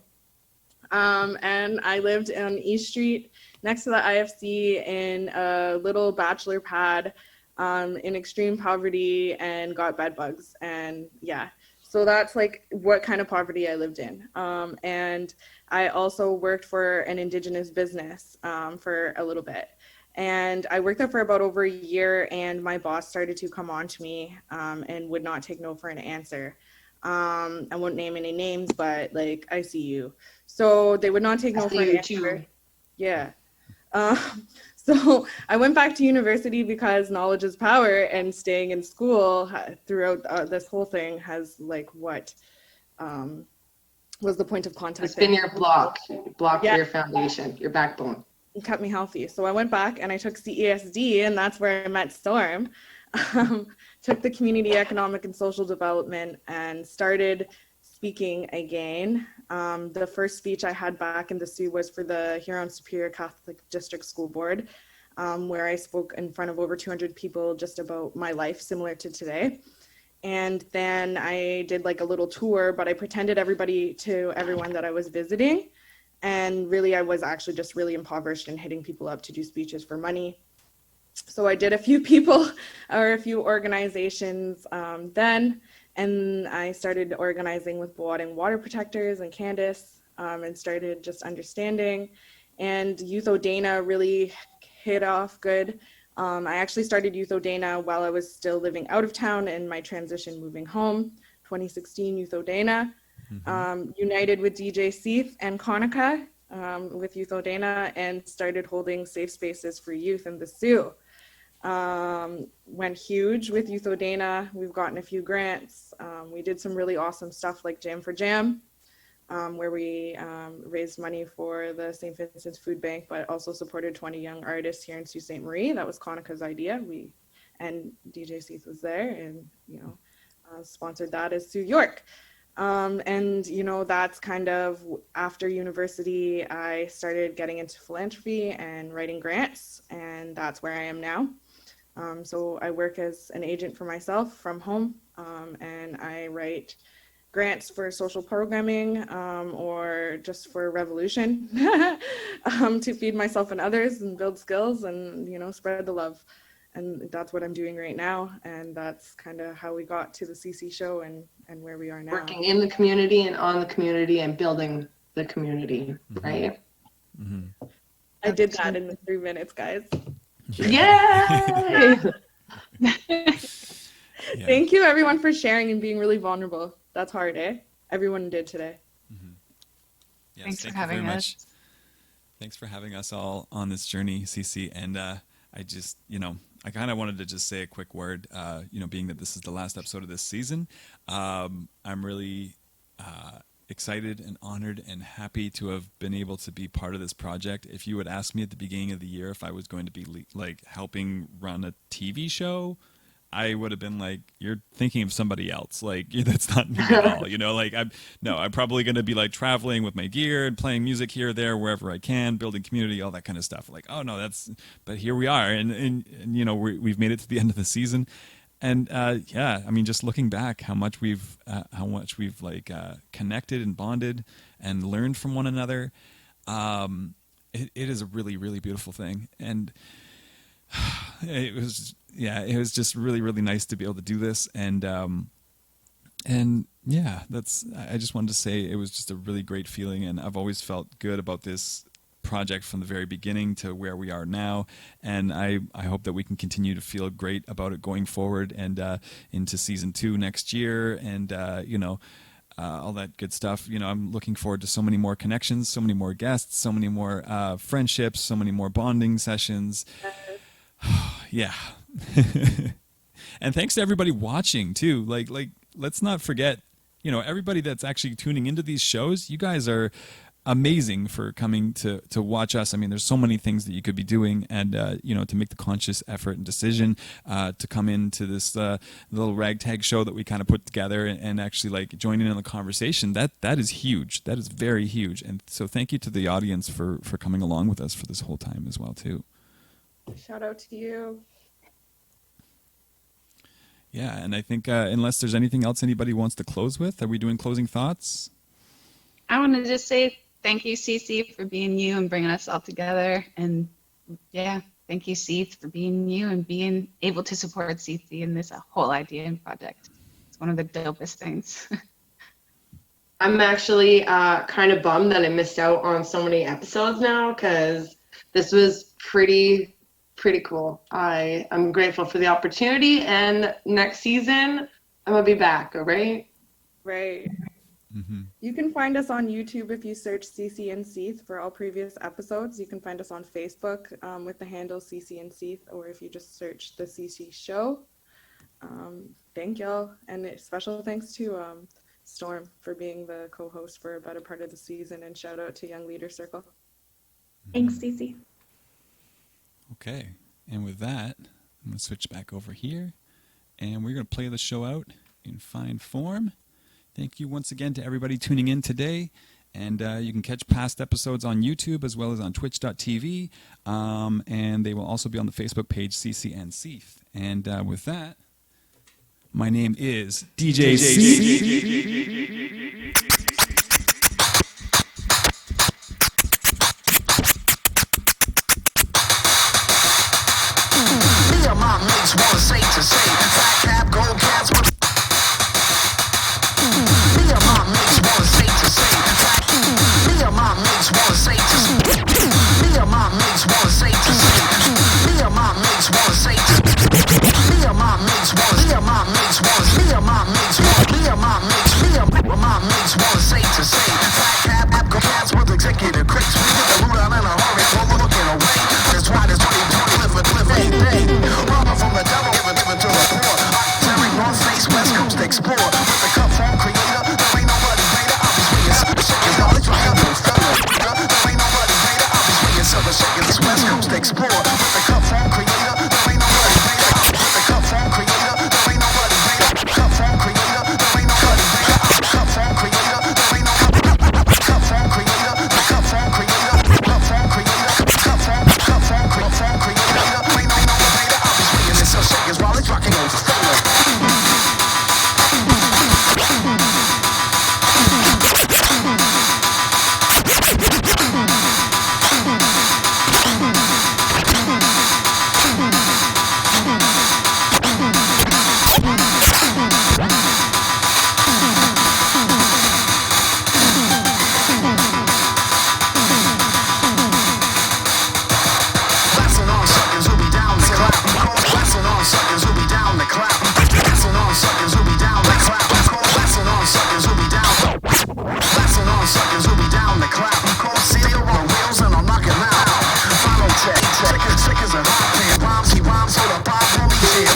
And I lived on East Street next to the IFC in a little bachelor pad in extreme poverty and got bed bugs. And yeah, so that's like what kind of poverty I lived in. And I also worked for an Indigenous business for a little bit. And I worked there for about over a year, and my boss started to come on to me and would not take no for an answer. I won't name any names, but like, I see you. So they would not take no for an answer. Too. Yeah. So I went back to university because knowledge is power, and staying in school throughout this whole thing has like what was the point of contact. It's been your block for your foundation, your backbone. It kept me healthy. So I went back and I took CESD, and that's where I met Storm. Took the community economic and social development and started speaking again. The first speech I had back in the Sioux was for the Huron-Superior Catholic District School Board, where I spoke in front of over 200 people just about my life, similar to today. And then I did like a little tour, but I pretended to everyone that I was visiting. And really, I was actually just really impoverished and hitting people up to do speeches for money. So I did a few people or a few organizations then, and I started organizing with Water Protectors and Candace, and started just understanding. And Youth Odana really hit off good. I actually started Youth Odana while I was still living out of town in my transition moving home, 2016 Youth Odana. United with DJ Seith and CONiKA with Youth Odana, and started holding safe spaces for youth in the Sioux. Went huge with Youth Odana. We've gotten a few grants. We did some really awesome stuff like Jam for Jam, where we raised money for the St. Vincent's Food Bank, but also supported 20 young artists here in Sault Ste. Marie. That was CONiKA's idea. And DJ Seith was there, and sponsored that as Sioux York. And that's kind of after university, I started getting into philanthropy and writing grants, and that's where I am now. So I work as an agent for myself from home, and I write grants for social programming or just for revolution to feed myself and others and build skills and, spread the love. And that's what I'm doing right now. And that's kind of how we got to the CC show and where we are now. Working in the community and on the community and building the community, right? Mm-hmm. I did that in the 3 minutes, guys. Yay! Thank you, everyone, for sharing and being really vulnerable. That's hard, eh? Everyone did today. Mm-hmm. Yes, Thanks for having us. Thanks for having us all on this journey, CC. And I just, I kind of wanted to just say a quick word, being that this is the last episode of this season. I'm really excited and honored and happy to have been able to be part of this project. If you would ask me at the beginning of the year if I was going to be helping run a TV show, I would have been like, you're thinking of somebody else. That's not me at all. I'm probably going to be traveling with my gear and playing music here or there, wherever I can, building community, all that kind of stuff. But here we are. And we've made it to the end of the season. And just looking back, how much we've connected and bonded and learned from one another. It is a really, really beautiful thing. And it was just really, really nice to be able to do this. I just wanted to say it was just a really great feeling. And I've always felt good about this project from the very beginning to where we are now. And I hope that we can continue to feel great about it going forward and into season 2 next year. And, all that good stuff. I'm looking forward to so many more connections, so many more guests, so many more friendships, so many more bonding sessions. Yeah. And thanks to everybody watching too. Let's not forget, everybody that's actually tuning into these shows, you guys are amazing for coming to watch us. I mean, there's so many things that you could be doing, and to make the conscious effort and decision to come into this little ragtag show that we kind of put together and actually like joining in the conversation. That is huge. That is very huge. And so thank you to the audience for coming along with us for this whole time as well too. Shout out to you. Yeah, and I think unless there's anything else anybody wants to close with, are we doing closing thoughts? I want to just say thank you, CC, for being you and bringing us all together. And yeah, thank you, Seith, for being you and being able to support CC in this whole idea and project. It's one of the dopest things. I'm actually kind of bummed that I missed out on so many episodes now, because this was pretty cool. I'm grateful for the opportunity, and next season I'm gonna be back. All right. Right. Mm-hmm. You can find us on YouTube if you search ccandseith for all previous episodes. You can find us on Facebook with the handle ccandseith, or if you just search the CC Show. Thank y'all, and special thanks to Storm for being the co-host for a better part of the season, and shout out to Young Leader Circle. Thanks, Cece. Okay, and with that, I'm going to switch back over here, and we're going to play the show out in fine form. Thank you once again to everybody tuning in today, and you can catch past episodes on YouTube as well as on twitch.tv, and they will also be on the Facebook page ccandseith. And with that, my name is DJ Seith. Me and my mates wanna say to say, fat cap, gold cats. Me and my mates wanna say to say, me and my mates wanna say to say, me and my mates wanna say to say, me and my mates wanna say to, me and my mates wanna, me and my mates wanna, me and my mates wanna, me and my mates, me and my mates wanna say to say, fat cap, gold cats with executive crates. We get the loot out in a hurry, we're looking away. That's why there's 20 live a day. Robber from the devil, give it to the poor. Terry North Face, West Coast Explorer. With the cup from creator, there ain't nobody greater. I'll be swinging silver shakers, knowledge right up no fella. There ain't nobody greater. I'll be swinging silver shakers, West Coast Explorer. With the cup from creator, there ain't nobody greater. With the cup from creator, there ain't nobody greater. Cup from creator, there ain't nobody greater. Cup from creator, there ain't nobody. Cup from creator, the cup from creator, cup from creator, cup from creator. There ain't no greater. I'll be swinging silver shakers while it's rocking on fella. Blasting on suckers who be down to clap. Blasting on suckers who be down to clap. Blasting on suckers who be down to clap. Blasting on suckers who be down. Blasting on suckers who be down to clap. Seal on wheels and I'll knock 'em out. Final check. Sick as a hot pan. Bombs, he rhymes with a pop on me.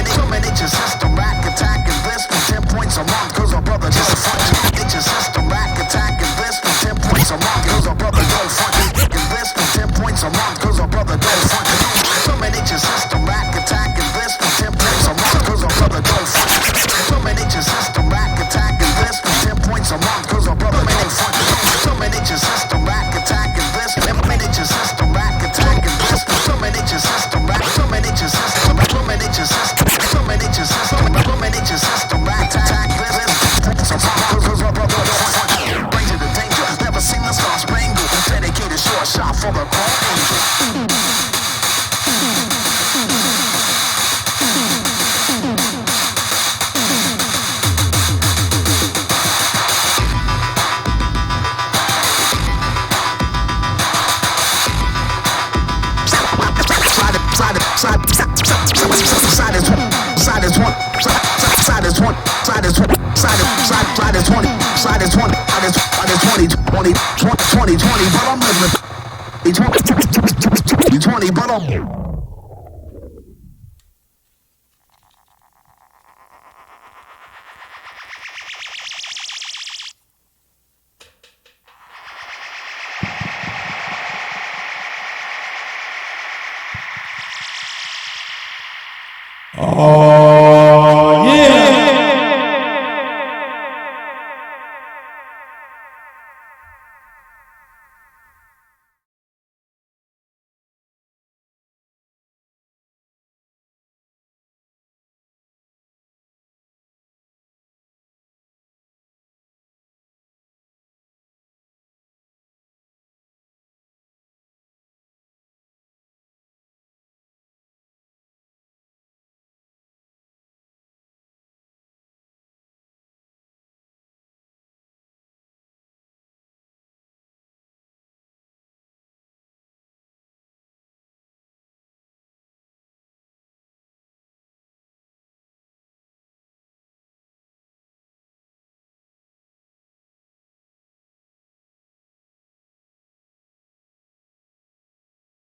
So many just system rack attacking this for 10 points a month. Cause our brother just fucking. It's just system rack attacking this for 10 points a month. Cause our brother don't fucking this for 10 points a month. Cause our brother don't fucking. So many just system rack attacking this for 10 points a month. Cause our brother don't fucking. So many just system rack attacking this for 10 points a month. Cause our brother don't fucking. So many just system rack attacking this. So many just system rack attacking this. So many just system rack. So many just system. So many just system. So many just system. So many just system rack attack this. Cause our brother don't fucking. Bring to the danger. Never seen the star spangled. Dedicated short shot for the call angel. Side is 20, but I'm living 20, but I'm Oh.